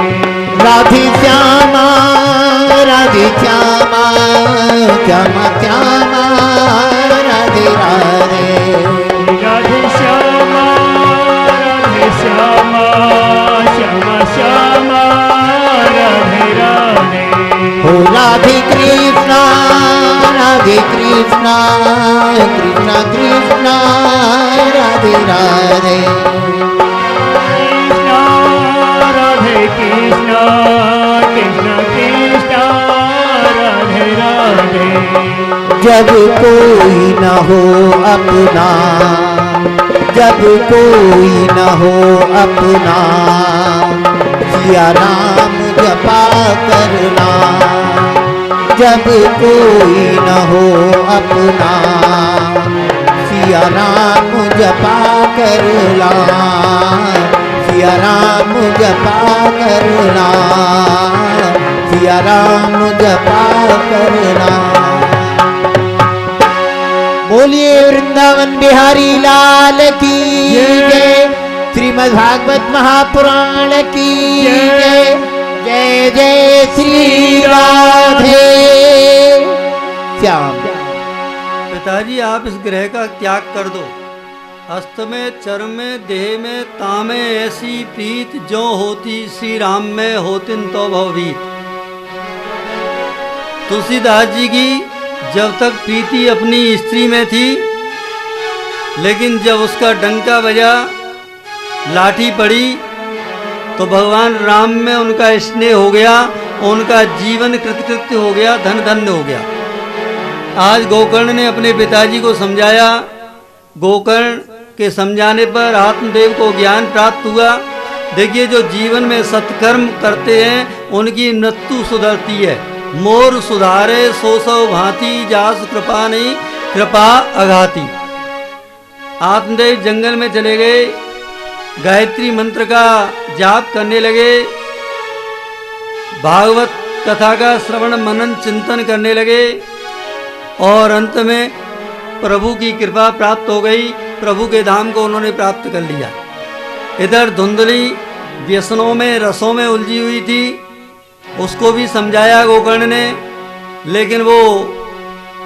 राधे श्यामा, राधे श्यामा, श्यामा श्यामा, राधे राधे। राधे श्यामा, राधे श्यामा, श्यामा श्यामा, राधे राधे। हो राधे कृष्णा, राधे कृष्णा, कृष्णा कृष्णा, राधे राधे। कृष्णा राधे कृष्णा, कृष्णा कृष्णा, राधे राधे। जब कोई न हो अपना, जब कोई न हो अपना, सिया राम जपा करना। जब कोई न हो अपना, सिया राम जपा करना। सिया राम जपा करना, सिया राम जपा करना। बोलिए वृंदावन बिहारी लाल की जय। श्रीमद् भागवत महापुराण की जय। जय जय श्री राधे श्याम। पिताजी आप इस ग्रह का त्याग कर दो। हस्त में, चर्म में, देह में, तामे ऐसी प्रीत जो होती श्री राम में होतिन तो भवभीत। तुलसीदास जी की जब तक प्रीति अपनी स्त्री में थी, लेकिन जब उसका डंका बजा, लाठी पड़ी, तो भगवान राम में उनका स्नेह हो गया, उनका जीवन कृतकृत्य हो गया, धन धन्य हो गया। आज गोकर्ण ने अपने पिताजी को समझाया, गोकर्ण के समझाने पर आत्मदेव को ज्ञान प्राप्त हुआ। देखिए, जो जीवन में सत्कर्म करते हैं उनकी मृत्यु सुधरती है। मोर सुधारे सो सौ भांति, जास कृपा नहीं कृपा अघाती। आत्मदेव जंगल में चले गए, गायत्री मंत्र का जाप करने लगे, भागवत कथा का श्रवण मनन चिंतन करने लगे और अंत में प्रभु की कृपा प्राप्त हो गई। प्रभु के धाम को उन्होंने प्राप्त कर लिया। इधर धुंधली व्यसनों में रसों में उलझी हुई थी, उसको भी समझाया गोकर्ण ने, लेकिन वो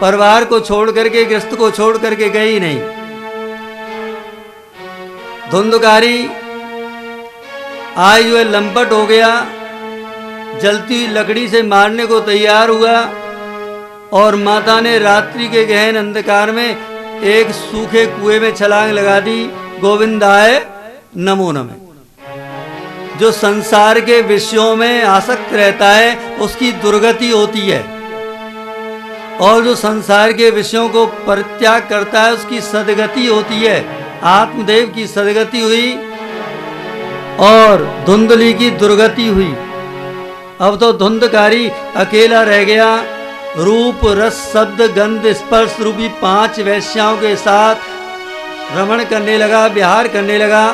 परिवार को छोड़ करके, गृहस्थ को छोड़ करके गई नहीं। धुंधकारी आज जो लंपट हो गया, जलती हुई लकड़ी से मारने को तैयार हुआ और माता ने रात्रि के गहन अंधकार में एक सूखे कुएं में छलांग लगा दी। गोविंदाय नमो नमः। जो संसार के विषयों में आसक्त रहता है उसकी दुर्गति होती है, और जो संसार के विषयों को परित्याग करता है उसकी सदगति होती है। आत्मदेव की सदगति हुई और धुंधली की दुर्गति हुई। अब तो धुंधकारी अकेला रह गया। रूप रस शब्द गंध स्पर्श रूपी 5 वैश्याओं के साथ रमण करने लगा, विहार करने लगा।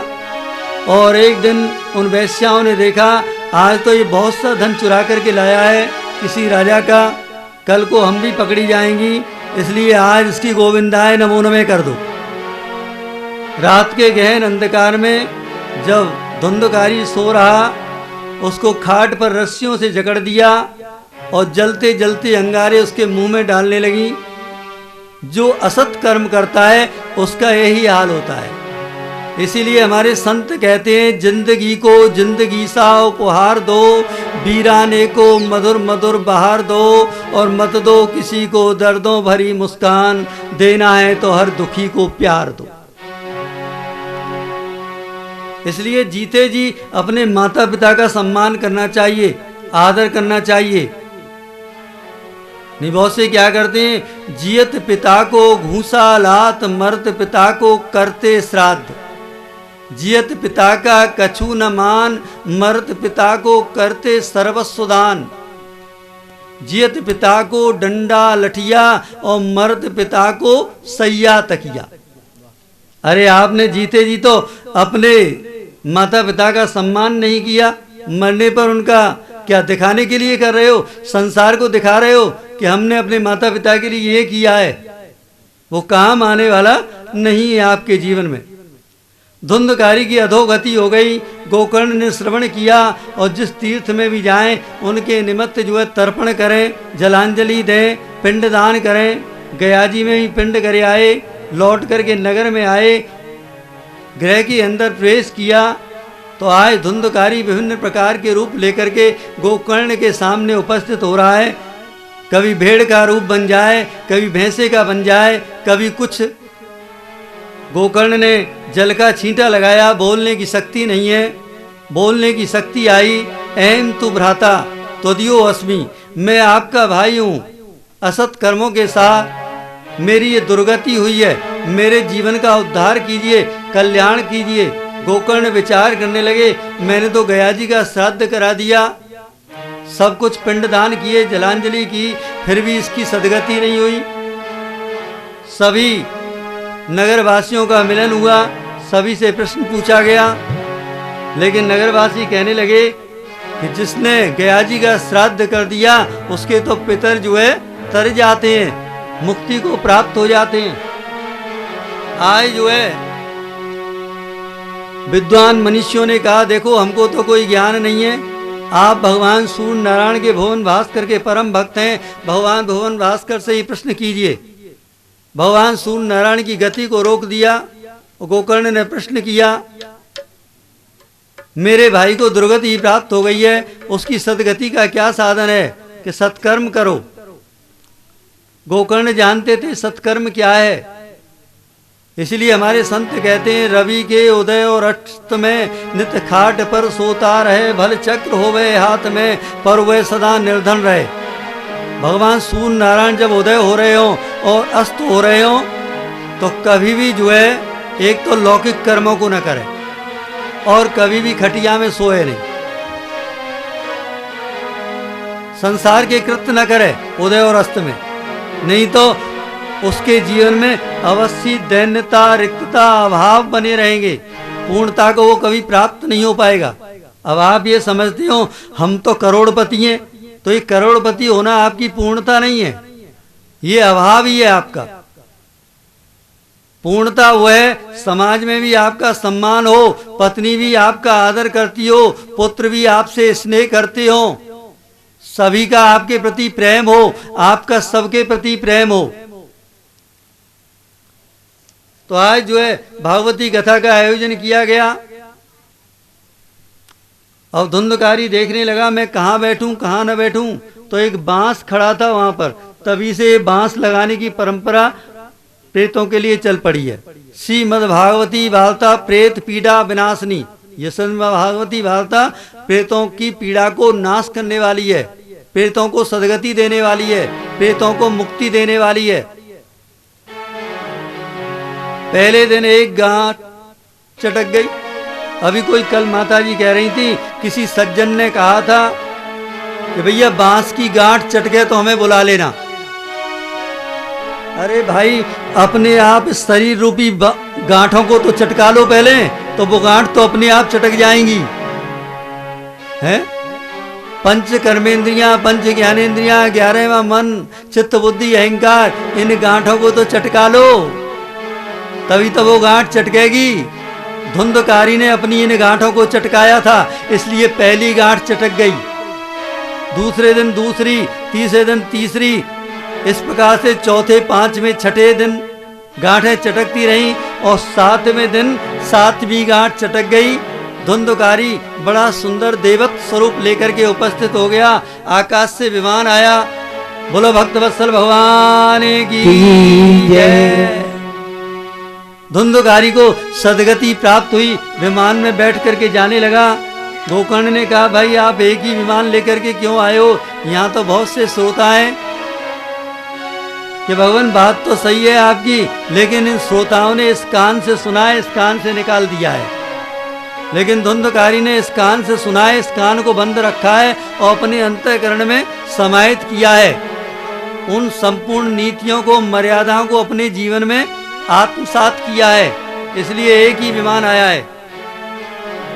और एक दिन उन वैश्याओं ने देखा, आज तो ये बहुत सा धन चुरा करके लाया है किसी राजा का, कल को हम भी पकड़ी जाएंगी, इसलिए आज इसकी गोविंदाय नमो नमः कर दो। रात के गहन अंधकार में जब धुंधकारी सो रहा, उसको खाट पर रस्सियों से जकड़ दिया और जलते जलते अंगारे उसके मुंह में डालने लगी। जो असत कर्म करता है उसका यही हाल होता है। इसीलिए हमारे संत कहते हैं, जिंदगी को जिंदगी सा उपहार दो, वीराने को मधुर मधुर बहार दो, और मत दो किसी को दर्दों भरी मुस्कान, देना है तो हर दुखी को प्यार दो। इसलिए जीते जी अपने माता पिता का सम्मान करना चाहिए, आदर करना चाहिए। नहीं, बहुत से क्या करते हैं, जियत पिता को घूसा लात, मरत पिता को करते श्राद्ध। जियत पिता का कछु न मान, मरत पिता को करते सर्वस्व दान। जियत पिता को डंडा लठिया और मरत पिता को सैया तकिया। अरे आपने जीते जी तो अपने माता पिता का सम्मान नहीं किया, मरने पर उनका क्या दिखाने के लिए कर रहे हो? संसार को दिखा रहे हो कि हमने अपने माता पिता के लिए ये किया है। वो काम आने वाला नहीं है आपके जीवन में। धुंधकारी की अधोगति हो गई। गोकर्ण ने श्रवण किया और जिस तीर्थ में भी जाएं उनके निमित्त जो है तर्पण करें, जलांजलि दें, पिंडदान करें। गया जी में भी पिंड करे आए, लौट करके नगर में आए, गृह के अंदर प्रवेश किया तो आज धुंधकारी विभिन्न प्रकार के रूप लेकर के गोकर्ण के सामने उपस्थित हो रहा है। कभी भेड़ का रूप बन जाए, कभी भैंसे का बन जाए, कभी कुछ। गोकर्ण ने जल का छींटा लगाया, बोलने की शक्ति नहीं है, बोलने की शक्ति आई। एम तु भ्राता त्वदीयो अस्मि, मैं आपका भाई हूँ। असत कर्मों के साथ मेरी ये दुर्गति हुई है, मेरे जीवन का उद्धार कीजिए, कल्याण कीजिए। गोकर्ण विचार करने लगे, मैंने तो गया जी का श्राद्ध करा दिया, सब कुछ पिंडदान किए, जलांजलि की, फिर भी इसकी सदगति नहीं हुई। सभी नगरवासियों का मिलन हुआ, सभी से प्रश्न पूछा गया, लेकिन नगरवासी कहने लगे कि जिसने गया जी का श्राद्ध कर दिया उसके तो पितर जो है तर जाते हैं, मुक्ति को प्राप्त हो जाते हैं। आज जो है विद्वान मनुष्यों ने कहा, देखो हमको तो कोई ज्ञान नहीं है, आप भगवान सूर्य नारायण के भुवन भास्कर के परम भक्त हैं, भगवान भुवन भास्कर से ही प्रश्न कीजिए। भगवान सूर्य नारायण की गति को रोक दिया और गोकर्ण ने प्रश्न किया, मेरे भाई को दुर्गति ही प्राप्त हो गई है, उसकी सदगति का क्या साधन है कि सत्कर्म करो। गोकर्ण जानते थे सत्कर्म क्या है। इसलिए हमारे संत कहते हैं, रवि के उदय और अस्त में नित खाट पर सोता रहे, भल चक्र होवे हाथ में पर वह सदा निर्धन रहे। भगवान सूर्य नारायण जब उदय हो रहे हो और अस्त हो रहे हो तो कभी भी जो है एक तो लौकिक कर्मों को न करे और कभी भी खटिया में सोए नहीं, संसार के कृत्य न करे उदय और अस्त में, नहीं तो उसके जीवन में अवश्य दैन्यता, रिक्तता, अभाव बने रहेंगे, पूर्णता को वो कभी प्राप्त नहीं हो पाएगा। अब आप ये समझते हो हम तो करोड़पति हैं, तो ये करोड़पति होना आपकी पूर्णता नहीं है, ये अभाव ही है आपका। पूर्णता वो है समाज में भी आपका सम्मान हो, पत्नी भी आपका आदर करती हो, पुत्र भी आपसे स्नेह करते हो, सभी का आपके प्रति प्रेम हो, आपका सबके प्रति प्रेम हो। तो आज जो है भागवती कथा का आयोजन किया गया। अब धुंधकारी देखने लगा मैं कहाँ बैठूं कहाँ न बैठूं, तो एक बांस खड़ा था वहां पर, तभी से बांस लगाने की परंपरा प्रेतों के लिए चल पड़ी है। श्रीमद् भागवती वार्ता प्रेत पीड़ा विनाशनी, ये श्रीमद् भागवती वार्ता प्रेतों की पीड़ा को नाश करने वाली है, प्रेतों को सदगति देने वाली है, प्रेतों को मुक्ति देने वाली है। पहले दिन एक गांठ चटक गई। अभी कोई कल माता जी कह रही थी किसी सज्जन ने कहा था कि भैया बांस की गांठ चटके तो हमें बुला लेना। अरे भाई अपने आप शरीर रूपी गांठों को तो चटका लो पहले, तो वो गांठ तो अपने आप चटक जाएंगी। हैं? पंच कर्मेंद्रियां, पंच ज्ञानेंद्रियां, 11वां मन, चित्त बुद्धि अहंकार, इन गांठों को तो चटका लो, तभी तो वो गांठ चटकेगी। धुंधकारी ने अपनी इन गांठों को चटकाया था, इसलिए पहली गांठ चटक गई, दूसरे दिन दूसरी, तीसरे दिन तीसरी, इस प्रकार से चौथे, पांचवें, छठे दिन गांठें चटकती रहीं और सातवें दिन सातवीं गांठ चटक गई। धुंधकारी बड़ा सुंदर देवत स्वरूप लेकर के उपस्थित हो गया। आकाश से विमान आया। बोलो भक्त वत्सल भगवान की जय। धुंधकारी को सदगति प्राप्त हुई, विमान में बैठ करके जाने लगा। गोकर्ण ने कहा भाई आप एक ही विमान लेकर के क्यों आए हो, यहाँ तो बहुत से श्रोता हैं। कि भगवान बात तो सही है आपकी, लेकिन इन श्रोताओं ने इस कान से सुना है, इस कान से निकाल दिया है। लेकिन धुंधकारी ने इस कान से सुना है, इस कान को बंद रखा है और अपने अंतःकरण में समाहित किया है। उन संपूर्ण नीतियों को, मर्यादाओं को अपने जीवन में आत्मसात किया है, इसलिए एक ही विमान आया है।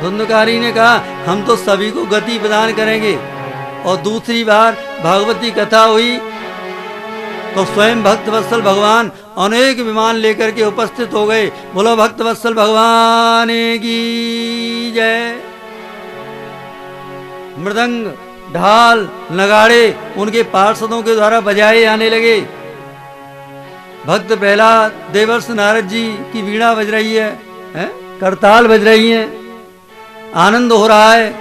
धुंधकारी ने कहा हम तो सभी को गति प्रदान करेंगे। और दूसरी बार भागवती कथा हुई तो स्वयं भक्त वत्सल भगवान अनेक विमान लेकर के उपस्थित हो गए। बोलो भक्त वत्सल भगवान की जय। मृदंग, ढाल, नगाड़े उनके पार्षदों के द्वारा बजाए जाने लगे। भक्त प्रहलाद, देवर्ष नारद जी की वीणा बज रही है, करताल बज रही है, आनंद हो रहा है।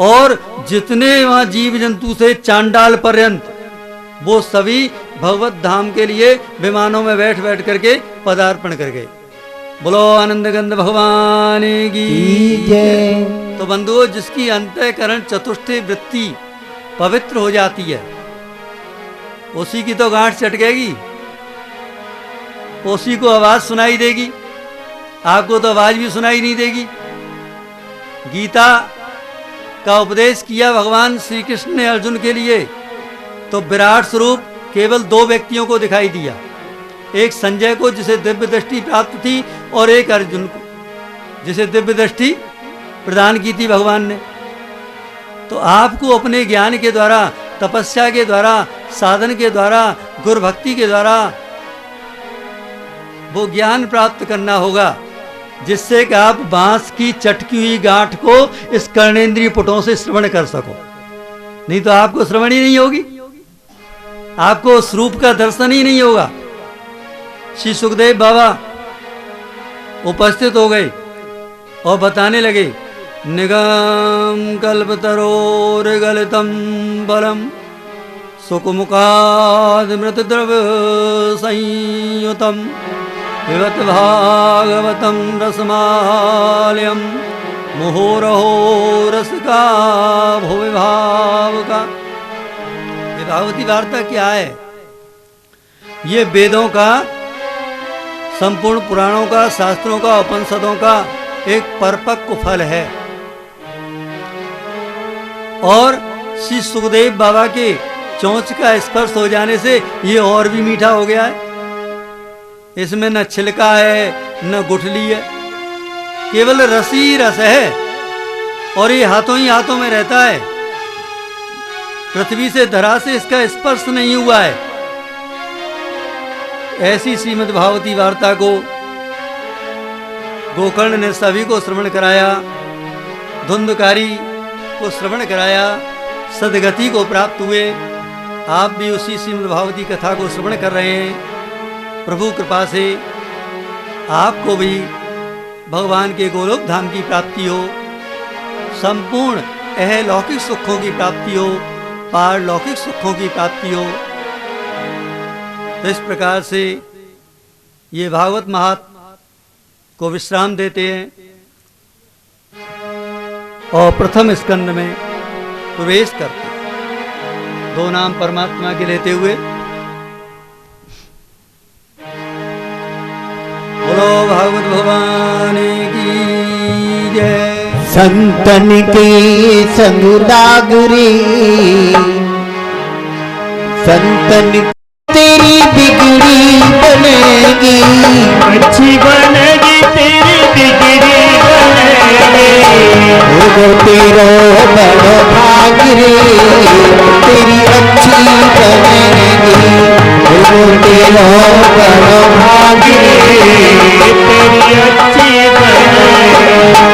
और जितने वहां जीव जंतु से चांडाल पर्यंत वो सभी भगवत धाम के लिए विमानों में बैठ बैठ करके पदार्पण कर गए। बोलो आनंद गंध भगवान की जय। तो बंधुओं, जिसकी अंतःकरण चतुष्टय वृत्ति पवित्र हो जाती है उसी की तो गांठ चटकेगी, उसी को आवाज सुनाई देगी। आपको तो आवाज भी सुनाई नहीं देगी। गीता का उपदेश किया भगवान श्री कृष्ण ने अर्जुन के लिए, तो विराट स्वरूप केवल दो व्यक्तियों को दिखाई दिया, एक संजय को जिसे दिव्य दृष्टि प्राप्त थी, और एक अर्जुन को जिसे दिव्य दृष्टि प्रदान की थी भगवान ने। तो आपको अपने ज्ञान के द्वारा, तपस्या के द्वारा, साधन के द्वारा, गुरु भक्ति के द्वारा वो ज्ञान प्राप्त करना होगा जिससे कि आप बांस की चटकी हुई गांठ को इस कर्णेंद्रिय पुटों से श्रवण कर सको। नहीं तो आपको श्रवण ही नहीं होगी, आपको उस रूप का दर्शन ही नहीं होगा। श्री सुखदेव बाबा उपस्थित हो गए और बताने लगे, निगम कल्पतरोर गलितम बलम सुकुमुखाद मृत द्रव संयुतम पिबत भागवतं रसमालयं मुहुरहो रसिका भुवि भावुका। ये भागवती वार्ता क्या है? ये वेदों का, संपूर्ण पुराणों का, शास्त्रों का, उपनिषदों का एक परिपक्व फल है। और श्री सुखदेव बाबा के चोंच का स्पर्श हो जाने से ये और भी मीठा हो गया है। इसमें न छिलका है न गुठली है, केवल रस ही रस है। और ये हाथों ही हाथों में रहता है, पृथ्वी से धरा से इसका स्पर्श नहीं हुआ है। ऐसी श्रीमद् भागवती वार्ता को गोकर्ण ने सभी को श्रवण कराया, धुंधकारी को श्रवण कराया, सदगति को प्राप्त हुए। आप भी उसी श्रीमद् भागवती कथा को श्रवण कर रहे हैं। प्रभु कृपा से आपको भी भगवान के गोलोक धाम की प्राप्ति हो, संपूर्ण अहलौकिक सुखों की प्राप्ति हो, पारलौकिक सुखों की प्राप्ति हो। तो इस प्रकार से ये भागवत महात्म को विश्राम देते हैं और प्रथम स्कंद में प्रवेश करते हैं, दो नाम परमात्मा के लेते हुए। बोलो भागवत भगवान की जय। संतन के संग लागरी, संतन तेरी बिगड़ी बनेगी, अच्छी बनेगी तेरी बिगड़ी बनेगी। वो तेरो बड़ो भाग रे, तेरी अच्छी बनेगी। वो तेरो बड़ो भाग रे, तेरी अच्छी बनेगी।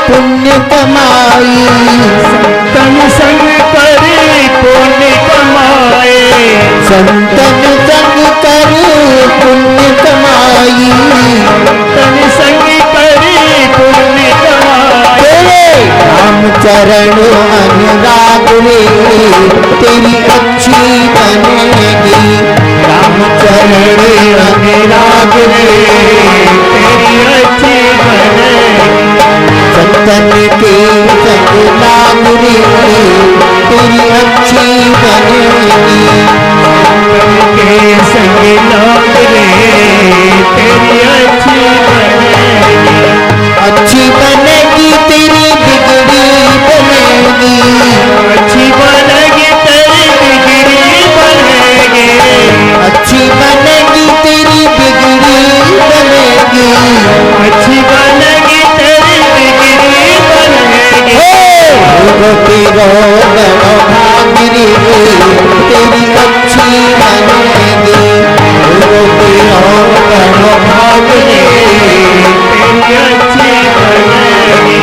पुण्य कमाई, संतन संग करे पुण्य कमाए, संतन संग कर पुण्य कमाई। संतन संग करे पुण्य कमाए। राम चरण अनुराग रे, तेरी अच्छी बनेगी। राम चरण अनुराग रे, तेरी अच्छी बनेगी। संतन के संग लाग रे, तेरी अच्छी बनेगी। के संग लाग रे, तेरी अच्छी बनेगी। अच्छी बनेगी तेरी बिगड़ी बनेगी। अच्छी बनेगी तेरी बिगड़ी बनेगी। अच्छी बनेगी तेरी बिगड़ी बनेगी। अच्छी बनेगी तेरी बिगड़ी बनेगी। वो तेरो बड़ो भाग रे, तेरी अच्छी बनेगी। वो तेरो बड़ो भाग रे, तेरी अच्छी बनेगी।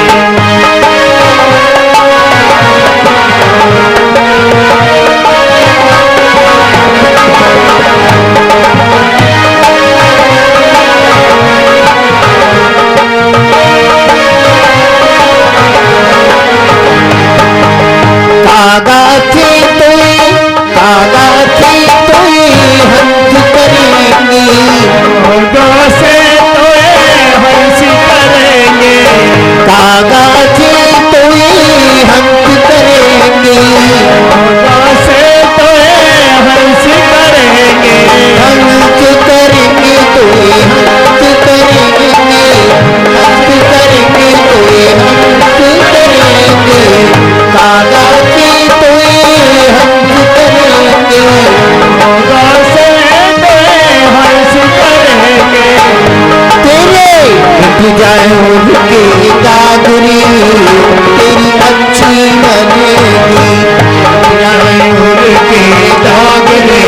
कागा थे तोय हंस करेंगे। कागा से तोय हंस करेंगे। कागा थे तोय हंस करेंगे। कागा से तोय हंस करेंगे। हंस करेंगे तोय हंस करेंगे। हंस करेंगे तोय हंस करेंगे। कागा थे तोय हंस करेंगे। कागा से तोय हंस करेंगे। तेरे मिट जाए उनके दाग रे, तेरी अच्छी बनेगी। मिट जाए उनके दाग रे,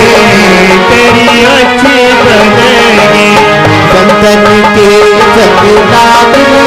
तेरी अच्छी बनेगी। संतन के संग दाग रे,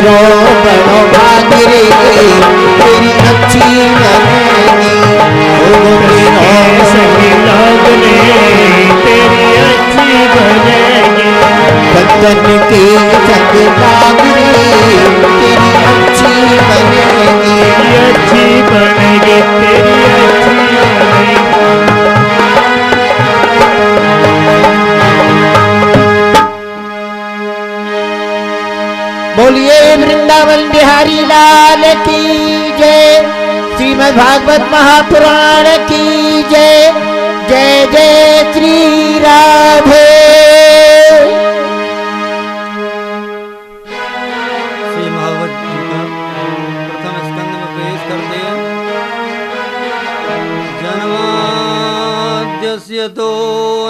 तेरो बड़ो भाग रे तेरी अच्छी बनेगी ओ तेरो सखी लागने तेरी अच्छी बनेगी बंधन के जग लाग रे तेरी अच्छी बनेगी अच्छी बनेगी तेरी अच्छी बनेगी बोलिए वृंदावन बिहारी लाल की जय। श्रीमद् भागवत महापुराण की जय। जय जय श्री राधे। श्री भागवत जी का प्रथम स्कंद में प्रवेश करते हैं। जन्माद्यस्य तो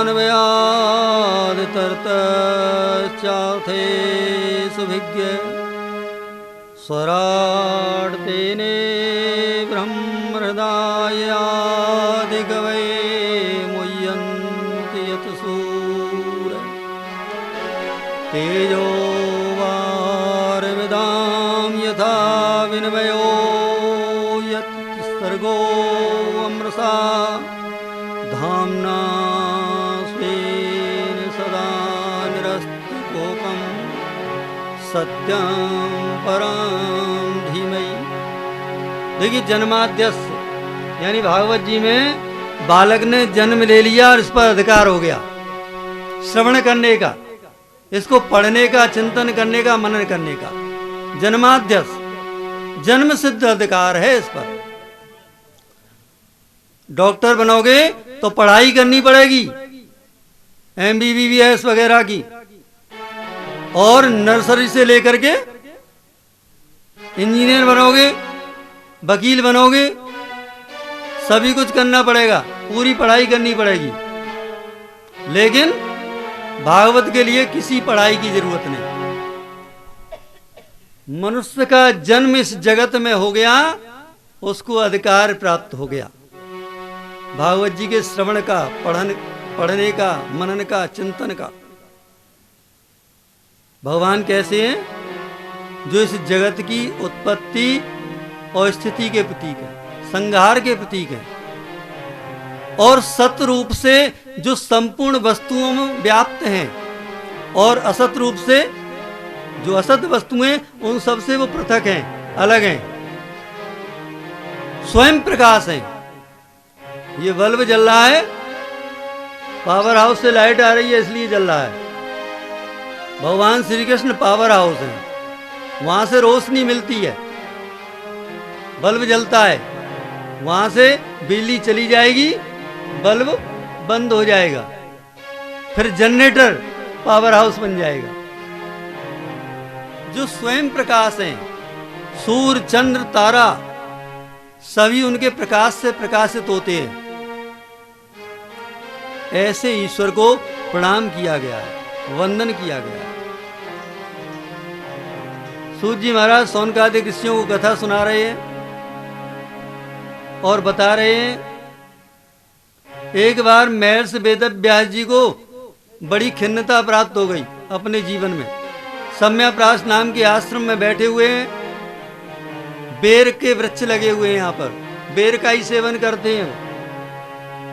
अन्वयाद् तर्तश्चार्थे सुभिज्ञ स्वराट्तेने ब्रह्महृदायादिकवये मुह्यन्ति यत् सूरय तेजो वारिविदां यथा विनिमयो यत् सर्गो अमृषा धाम्ना स्वेन सदा निरस्तकोपं सत्यं परं धीमहि। देखिए जन्माद्यस्य यानी भागवत जी में बालक ने जन्म ले लिया और इस पर अधिकार हो गया श्रवण करने का, इसको पढ़ने का, चिंतन करने का, मनन करने का। जन्माद्यस्य जन्म सिद्ध अधिकार है इस पर। डॉक्टर बनोगे तो पढ़ाई करनी पड़ेगी MBBS वगैरह की, और नर्सरी से लेकर के इंजीनियर बनोगे, वकील बनोगे, सभी कुछ करना पड़ेगा, पूरी पढ़ाई करनी पड़ेगी। लेकिन भागवत के लिए किसी पढ़ाई की जरूरत नहीं। मनुष्य का जन्म इस जगत में हो गया, उसको अधिकार प्राप्त हो गया भागवत जी के श्रवण का, पढ़ने का, मनन का, चिंतन का। भगवान कैसे हैं? जो इस जगत की उत्पत्ति और स्थिति के प्रतीक है, संहार के प्रतीक है, और सत रूप से जो संपूर्ण वस्तुओं में व्याप्त हैं, और असत रूप से जो असत वस्तुएं उन सब से वो पृथक हैं, अलग हैं, स्वयं प्रकाश हैं। ये बल्ब जल रहा है, पावर हाउस से लाइट आ रही है इसलिए जल रहा है। भगवान श्री कृष्ण पावर हाउस है, वहां से रोशनी मिलती है, बल्ब जलता है, वहां से बिजली चली जाएगी, बल्ब बंद हो जाएगा, फिर जनरेटर पावर हाउस बन जाएगा। जो स्वयं प्रकाश हैं, सूर्य, चंद्र, तारा, सभी उनके प्रकाश से प्रकाशित होते हैं। ऐसे ईश्वर को प्रणाम किया गया है, वंदन किया गया है। सूत जी महाराज सौनकादिक ऋषियों को कथा सुना रहे हैं और बता रहे हैं, एक बार महर्षि वेदव्यास जी को बड़ी खिन्नता प्राप्त हो गई अपने जीवन में। सम्यप्रास नाम के आश्रम में बैठे हुए हैं, बेर के वृक्ष लगे हुए हैं, यहाँ पर बेर का ही सेवन करते हैं।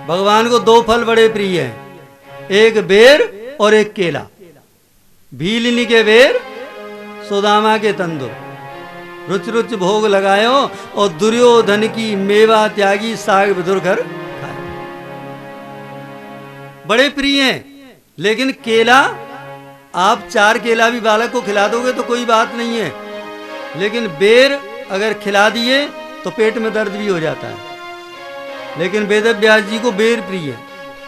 भगवान को दो फल बड़े प्रिय हैं, एक बेर और एक केला। भीलिनी के बेर, सुदामा के तंदुर, रुच रुच भोग लगायो और दुर्योधन की मेवा त्यागी साग विधुर कर खाए। बड़े प्रिय हैं। लेकिन केला, आप 4 केला भी बालक को खिला दोगे तो कोई बात नहीं है, लेकिन बेर अगर खिला दिए तो पेट में दर्द भी हो जाता है। लेकिन वेदव्यास जी को बेर प्रिय है,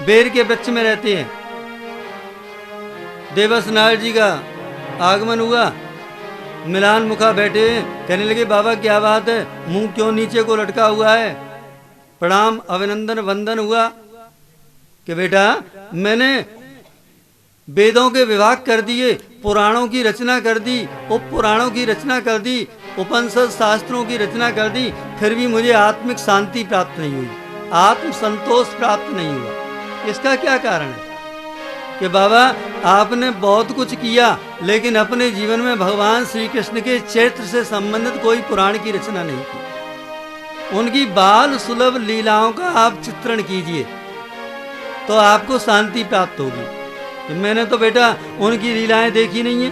बेर के वृक्ष में रहते हैं। देवस नारद जी का आगमन हुआ, मिलान मुखा बैठे, कहने लगे बाबा क्या बात है, मुंह क्यों नीचे को लटका हुआ है? प्रणाम, अभिनंदन, वंदन हुआ कि बेटा मैंने वेदों के विभाग कर दिए, पुराणों की रचना कर दी, उप पुराणों की रचना कर दी, उपनिषद शास्त्रों की रचना कर दी, फिर भी मुझे आत्मिक शांति प्राप्त नहीं हुई, आत्म संतोष प्राप्त नहीं हुआ। इसका क्या कारण है? कि बाबा आपने बहुत कुछ किया, लेकिन अपने जीवन में भगवान श्री कृष्ण के चरित्र से संबंधित कोई पुराण की रचना नहीं की। उनकी बाल सुलभ लीलाओं का आप चित्रण कीजिए तो आपको शांति प्राप्त होगी। मैंने तो बेटा उनकी लीलाएं देखी नहीं है।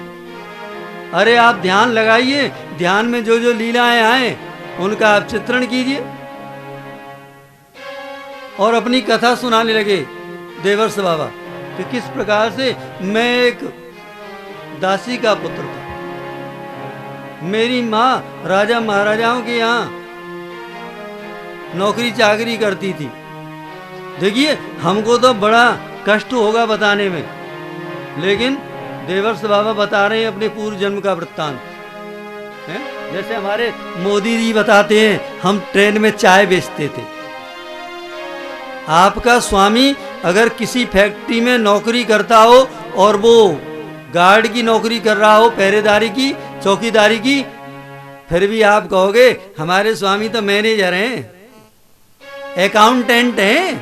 अरे आप ध्यान लगाइए, ध्यान में जो जो लीलाएं आए उनका आप चित्रण कीजिए और अपनी कथा सुनाने लगे देवर्ष बाबा कि किस प्रकार से मैं एक दासी का पुत्र था। मेरी माँ राजा महाराजाओं के यहाँ नौकरी चाकरी करती थी। देखिए हमको तो बड़ा कष्ट होगा बताने में, लेकिन देवर्ष बाबा बता रहे हैं अपने पूर्व जन्म का वृत्तांत। जैसे हमारे मोदी जी बताते हैं हम ट्रेन में चाय बेचते थे। आपका स्वामी अगर किसी फैक्ट्री में नौकरी करता हो और वो गार्ड की नौकरी कर रहा हो, पहरेदारी की, चौकीदारी की, फिर भी आप कहोगे हमारे स्वामी तो मैनेजर हैं, अकाउंटेंट हैं।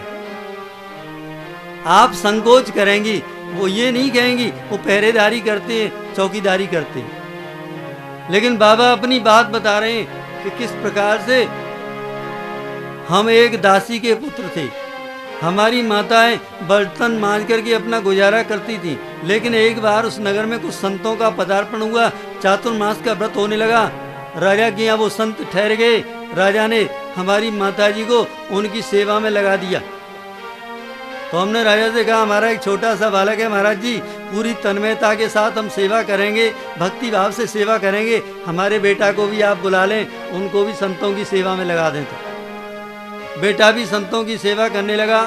आप संकोच करेंगी, वो ये नहीं कहेंगी वो पहरेदारी करते हैं, चौकीदारी करते हैं। लेकिन बाबा अपनी बात बता रहे हैं कि किस प्रकार से हम एक दासी के पुत्र थे। हमारी माताएं बर्तन मांज करके अपना गुजारा करती थी, लेकिन एक बार उस नगर में कुछ संतों का पदार्पण हुआ, चातुर्मास का व्रत होने लगा। राजा के यहाँ वो संत ठहर गए। राजा ने हमारी माताजी को उनकी सेवा में लगा दिया। तो हमने राजा से कहा हमारा एक छोटा सा बालक है महाराज जी, पूरी तन्मयता के साथ हम सेवा करेंगे, भक्ति भाव से सेवा करेंगे, हमारे बेटा को भी आप बुला लें, उनको भी संतों की सेवा में लगा दें। तो बेटा भी संतों की सेवा करने लगा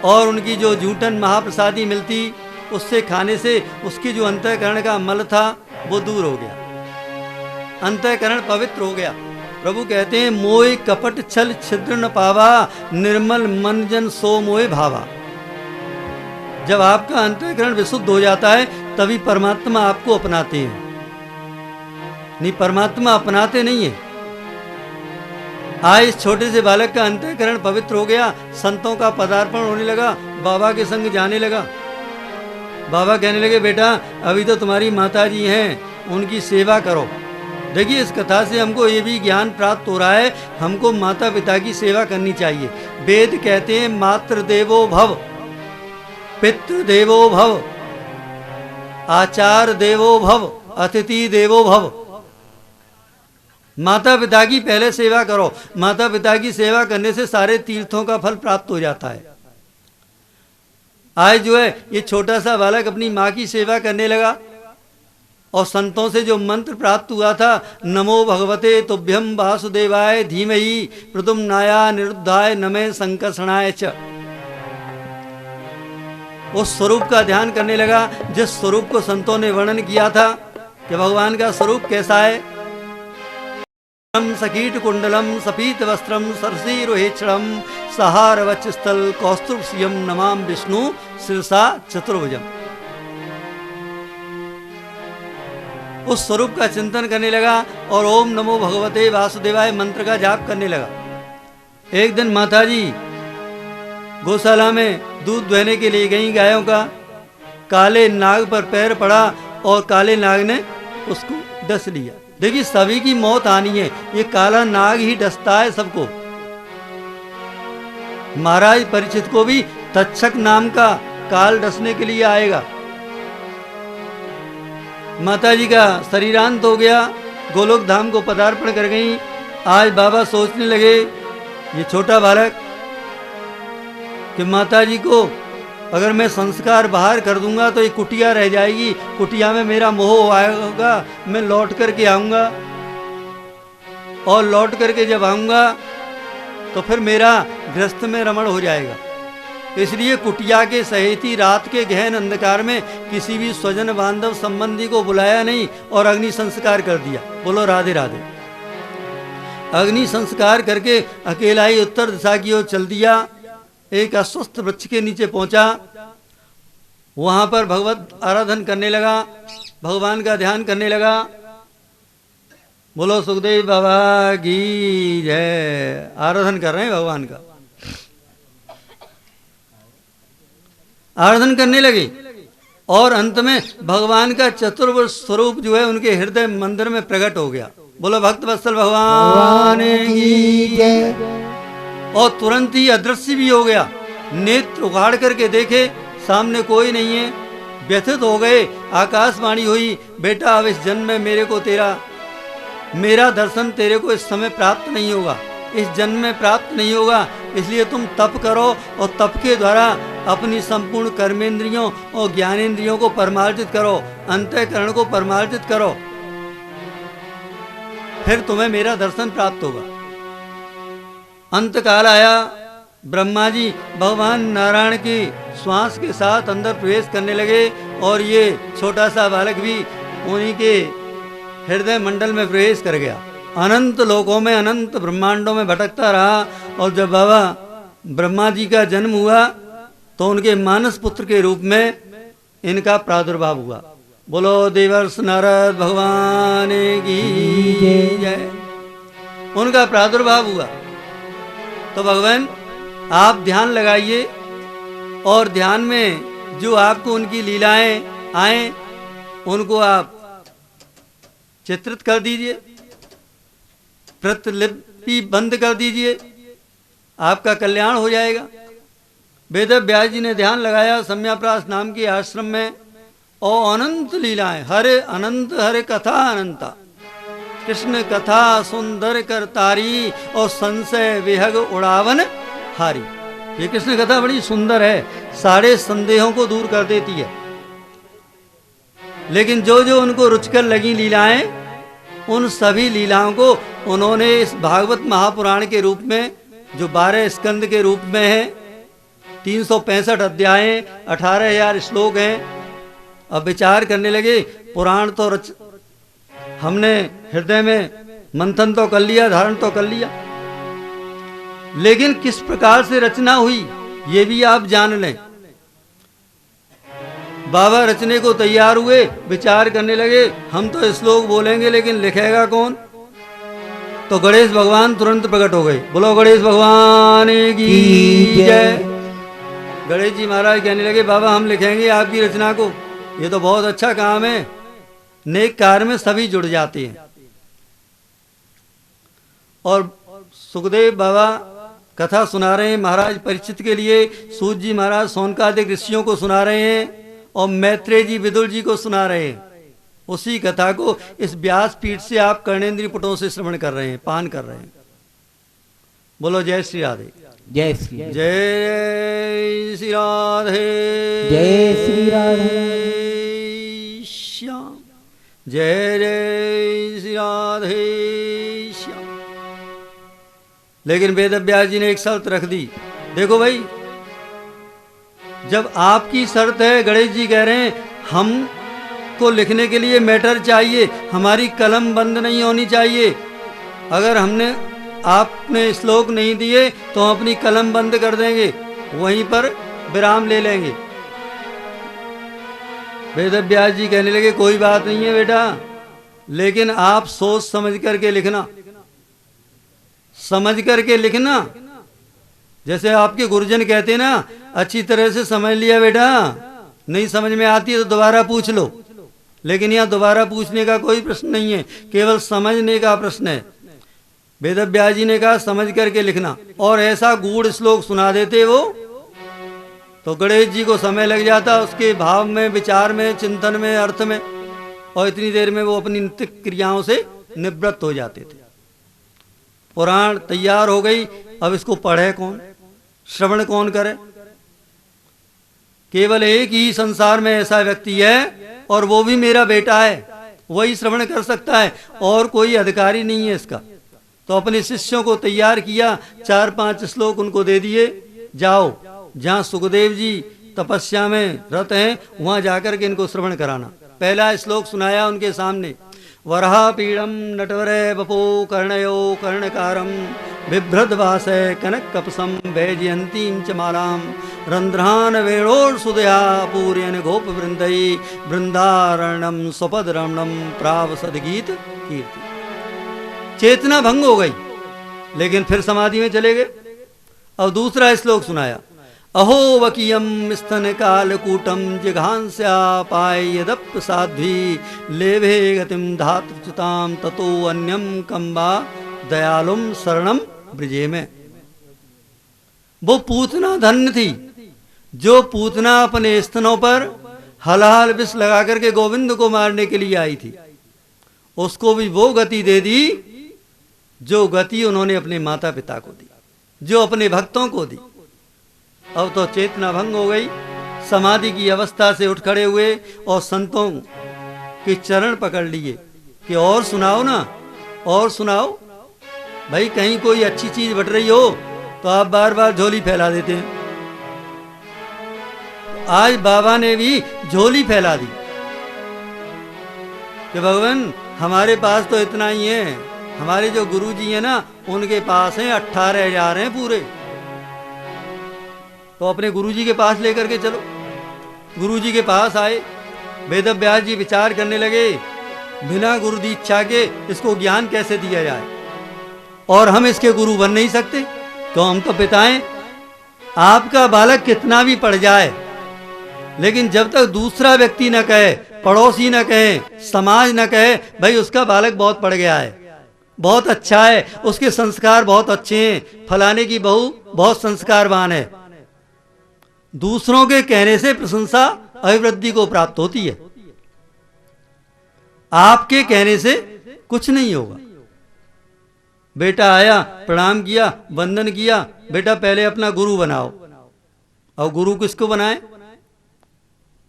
और उनकी जो जूठन महाप्रसादी मिलती उससे खाने से उसकी जो अंतःकरण का मल था वो दूर हो गया, अंतःकरण पवित्र हो गया। प्रभु कहते हैं मोह कपट छल छिद्र न पावा, निर्मल मन जन सो मोह भावा। जब आपका अंतःकरण विशुद्ध हो जाता है तभी परमात्मा आपको अपनाते हैं, नहीं परमात्मा अपनाते नहीं है। आज इस छोटे से बालक का अंतःकरण पवित्र हो गया, संतों का पदार्पण होने लगा, बाबा के संग जाने लगा। बाबा कहने लगे बेटा अभी तो तुम्हारी माता जी हैं, उनकी सेवा करो। देखिए इस कथा से हमको ये भी ज्ञान प्राप्त हो रहा है, हमको माता पिता की सेवा करनी चाहिए। वेद कहते हैं मातृ देवो भव, पितृ देवो भव, आचार्य देवो भव, अतिथि देवो भव। माता पिता की पहले सेवा करो। माता पिता की सेवा करने से सारे तीर्थों का फल प्राप्त हो जाता है। आज जो है ये छोटा सा बालक अपनी माँ की सेवा करने लगा और संतों से जो मंत्र प्राप्त हुआ था, नमो भगवते तुभ्यम वासुदेवाय धीमहि प्रद्युम्नाय निरुद्धाय नमे संकर्षणाय च, उस स्वरूप का ध्यान करने लगा जिस स्वरूप को संतों ने वर्णन किया था कि भगवान का स्वरूप कैसा है। सकीट कुंडलम सपीत वस्त्रम सरसी रोहेक्षणम सहार वक्षस्थल कौस्तुभसियम नमाम विष्णु शिरसा चतुर्भुजम। उस स्वरूप का चिंतन करने लगा और ओम नमो भगवते वासुदेवाय मंत्र का जाप करने लगा। एक दिन माताजी गौशाला में दूध दुहने के लिए गई गायों का, काले नाग पर पैर पड़ा और काले नाग ने उसको डस लिया। देखिए सभी की मौत आनी है, ये काला नाग ही डसता है सबको। महाराज परीक्षित को भी तक्षक नाम का काल डसने के लिए आएगा। माताजी का शरीरांत हो गया, गोलोक धाम को पदार्पण कर गई। आज बाबा सोचने लगे ये छोटा बालक कि माताजी को अगर मैं संस्कार बाहर कर दूंगा तो ये कुटिया रह जाएगी, कुटिया में मेरा मोह आएगा, मैं लौट करके आऊंगा और लौट करके जब आऊंगा तो फिर मेरा गृहस्थ में रमण हो जाएगा। इसलिए कुटिया के सहेती रात के गहन अंधकार में किसी भी स्वजन बांधव संबंधी को बुलाया नहीं और अग्नि संस्कार कर दिया। बोलो राधे राधे। अग्नि संस्कार करके अकेला ही उत्तर दिशा की ओर चल दिया। एक अस्वस्थ वृक्ष के नीचे पहुंचा, वहां पर भगवत आराधन करने लगा, भगवान का ध्यान करने लगा। बोलो सुखदेव बाबा की जय। आराधन कर रहे हैं भगवान का। आराधन करने लगे और अंत में भगवान का चतुर्भुज स्वरूप जो है उनके हृदय मंदिर में प्रकट हो गया। बोलो भक्त वत्सल भगवान की जय। और तुरंत ही अदृश्य भी हो गया। नेत्र उगाड़ करके देखे, सामने कोई नहीं है। व्यथित हो गए। आकाशवाणी हुई, बेटा अब इस जन्म में मेरा दर्शन तेरे को इस समय प्राप्त नहीं होगा, इस जन्म में प्राप्त नहीं होगा। इसलिए तुम तप करो और तप के द्वारा अपनी संपूर्ण कर्मेंद्रियों और ज्ञानेंद्रियों को परमार्जित करो, अंतःकरण को परमार्जित करो, फिर तुम्हें मेरा दर्शन प्राप्त होगा। अंत काल आया। ब्रह्मा जी भगवान नारायण की श्वास के साथ अंदर प्रवेश करने लगे और ये छोटा सा बालक भी उन्हीं के हृदय मंडल में प्रवेश कर गया। अनंत लोकों में, अनंत ब्रह्मांडों में भटकता रहा। और जब बाबा ब्रह्मा जी का जन्म हुआ तो उनके मानस पुत्र के रूप में इनका प्रादुर्भाव हुआ। बोलो देवर्ष नारद भगवान की जय। उनका प्रादुर्भाव हुआ। तो भगवान आप ध्यान लगाइए और ध्यान में जो आपको उनकी लीलाएं आए उनको आप चित्रित कर दीजिए, प्रतिलिपि बंद कर दीजिए, आपका कल्याण हो जाएगा। वेद व्यास जी ने ध्यान लगाया सम्याप्रास नाम के आश्रम में और अनंत लीलाएं, हरे अनंत हरे कथा अनंता, कृष्ण कथा सुंदर करतारी और संशय विहग उड़ावन हारी। ये कृष्ण कथा बड़ी सुंदर है, सारे संदेहों को दूर कर देती है। लेकिन जो जो उनको रुचकर लगी लीलाएं, उन सभी लीलाओं को उन्होंने इस भागवत महापुराण के रूप में, जो 12 स्कंद के रूप में है, 365 अध्याय, 18,000 श्लोक हैं। अब विचार करने लगे, पुराण तो हमने हृदय में मंथन तो कर लिया, धारण तो कर लिया, लेकिन किस प्रकार से रचना हुई ये भी आप जान लें। बाबा रचने को तैयार हुए, विचार करने लगे, हम तो श्लोक बोलेंगे लेकिन लिखेगा कौन। तो गणेश भगवान तुरंत प्रकट हो गए। बोलो गणेश भगवान की जय। गणेश जी महाराज कहने लगे, बाबा हम लिखेंगे आपकी रचना को, ये तो बहुत अच्छा काम है। नेक कार्य में सभी जुड़ जाते हैं। और सुखदेव बाबा कथा सुना रहे हैं महाराज परीक्षित के लिए, सूत जी महाराज सौनकादिक ऋषियों को सुना रहे हैं और मैत्रेय जी विदुर जी को सुना रहे हैं। उसी कथा को इस व्यास पीठ से आप कर्णेंद्रीय पुटों से श्रवण कर रहे हैं, पान कर रहे हैं। बोलो जय श्री राधे। जय श्री जय श्री राधे। जय श्री राधे श्याम। जय जय श्री राधे श्याम। लेकिन वेद व्यास जी ने एक शर्त रख दी। देखो भाई, जब आपकी शर्त है, गणेश जी कह रहे हैं हमको लिखने के लिए मैटर चाहिए, हमारी कलम बंद नहीं होनी चाहिए। अगर आपने श्लोक नहीं दिए तो हम अपनी कलम बंद कर देंगे, वहीं पर विराम ले लेंगे। वेद व्यास जी कहने लगे, कोई बात नहीं है बेटा, लेकिन आप सोच समझ करके लिखना, समझ करके लिखना। जैसे आपके गुरुजन कहते ना, अच्छी तरह से समझ लिया बेटा, नहीं समझ में आती है तो दोबारा पूछ लो। लेकिन यहाँ दोबारा पूछने का कोई प्रश्न नहीं है, केवल समझने का प्रश्न है। वेद व्यास जी ने कहा समझ करके लिखना, और ऐसा गूढ़ श्लोक सुना देते वो, तो गणेश जी को समय लग जाता उसके भाव में, विचार में, चिंतन में, अर्थ में, और इतनी देर में वो अपनी नित्य क्रियाओं से निवृत्त हो जाते थे। पुराण तैयार हो गई, अब इसको पढ़े कौन, श्रवण कौन करे। केवल एक ही संसार में ऐसा व्यक्ति है और वो भी मेरा बेटा है, वही श्रवण कर सकता है, और कोई अधिकारी नहीं है इसका। तो अपने शिष्यों को तैयार किया, 4-5 श्लोक उनको दे दिए, जाओ जहां सुखदेव जी तपस्या में रत हैं वहां जाकर के इनको श्रवण कराना। पहला श्लोक सुनाया उनके सामने। वरहा पीड़म नटवरे बपो कर्णयो कर्णकारम बिभ्रद्वासे कनक कपसम वैजयंतीं च मालाम रंध्रान वेणोर सुदया पूर्यन गोप वृंदई वृंदारणम स्वपद रमणम प्रावसद गीत कीर्ति। चेतना भंग हो गई, लेकिन फिर समाधि में चले गए। अब दूसरा श्लोक सुनाया। अहो वकीयम स्तन कालकूटम जिघांस्या पाय यदप साध्वी लेभे गतिम धातृच्युताम ततो अन्यम कंबा दयालुम शरणम ब्रजे में। वो पूतना धन्य थी जो पूतना अपने स्तनों पर हलाहल विष लगा करके गोविंद को मारने के लिए आई थी। उसको भी वो गति दे दी जो गति उन्होंने अपने माता पिता को दी, जो अपने भक्तों को दी। अब तो चेतना भंग हो गई, समाधि की अवस्था से उठ खड़े हुए और संतों के चरण पकड़ लिए कि और सुनाओ ना, और सुनाओ भाई। कहीं कोई अच्छी चीज बट रही हो तो आप बार बार झोली फैला देते हैं। आज बाबा ने भी झोली फैला दी कि भगवान हमारे पास तो इतना ही है, हमारे जो गुरुजी हैं ना उनके पास हैं 18,000 हैं पूरे, तो अपने गुरुजी के पास लेकर के चलो। गुरुजी के पास आए, वेद व्यास जी विचार करने लगे बिना गुरु दीक्षा के इसको ज्ञान कैसे दिया जाए, और हम इसके गुरु बन नहीं सकते, तो हम तो पिता हैं। आपका बालक कितना भी पढ़ जाए, लेकिन जब तक दूसरा व्यक्ति न कहे, पड़ोसी न कहे, समाज न कहे भाई उसका बालक बहुत पढ़ गया है, बहुत अच्छा है, उसके संस्कार बहुत अच्छे हैं, फलाने की बहू बहुत संस्कारवान है, दूसरों के कहने से प्रशंसा अभिवृद्धि को प्राप्त होती है, आपके कहने से कुछ नहीं होगा। बेटा आया, प्रणाम किया, वंदन किया, बेटा पहले अपना गुरु बनाओ। और गुरु किसको बनाए?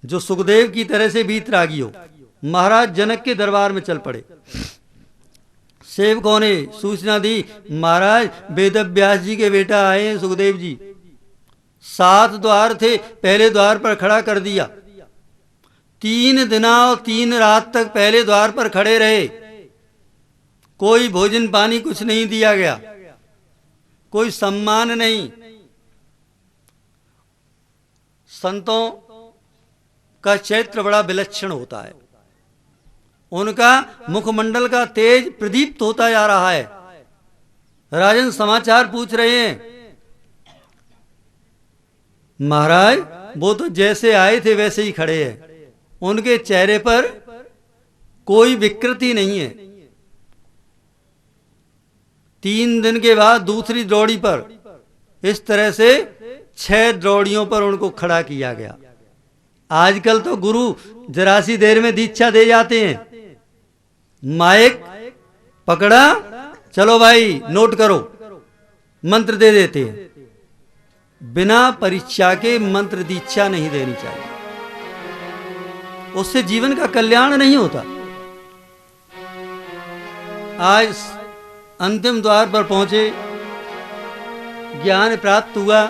जो सुखदेव की तरह से वीतरागी हो। महाराज जनक के दरबार में चल पड़े, सेवकों ने सूचना दी महाराज वेद व्यास जी के बेटा आए हैं सुखदेव जी। 7 द्वार थे, पहले द्वार पर खड़ा कर दिया। 3 दिन और 3 रात तक पहले द्वार पर खड़े रहे, कोई भोजन पानी कुछ नहीं दिया गया, कोई सम्मान नहीं। संतों का चैत्र बड़ा विलक्षण होता है, उनका मुखमंडल का तेज प्रदीप्त होता जा रहा है। राजन समाचार पूछ रहे हैं, महाराज वो तो जैसे आए थे वैसे ही खड़े हैं, उनके चेहरे पर कोई विकृति नहीं है। 3 दिन के बाद दूसरी द्रौड़ी पर इस तरह से 6 द्रौड़ियों पर उनको खड़ा किया गया। आजकल तो गुरु जरा सी देर में दीक्षा दे जाते हैं, माइक पकड़ा, चलो भाई नोट करो, मंत्र दे देते हैं। बिना परीक्षा के मंत्र दीक्षा नहीं देनी चाहिए, उससे जीवन का कल्याण नहीं होता। आज अंतिम द्वार पर पहुंचे, ज्ञान प्राप्त हुआ,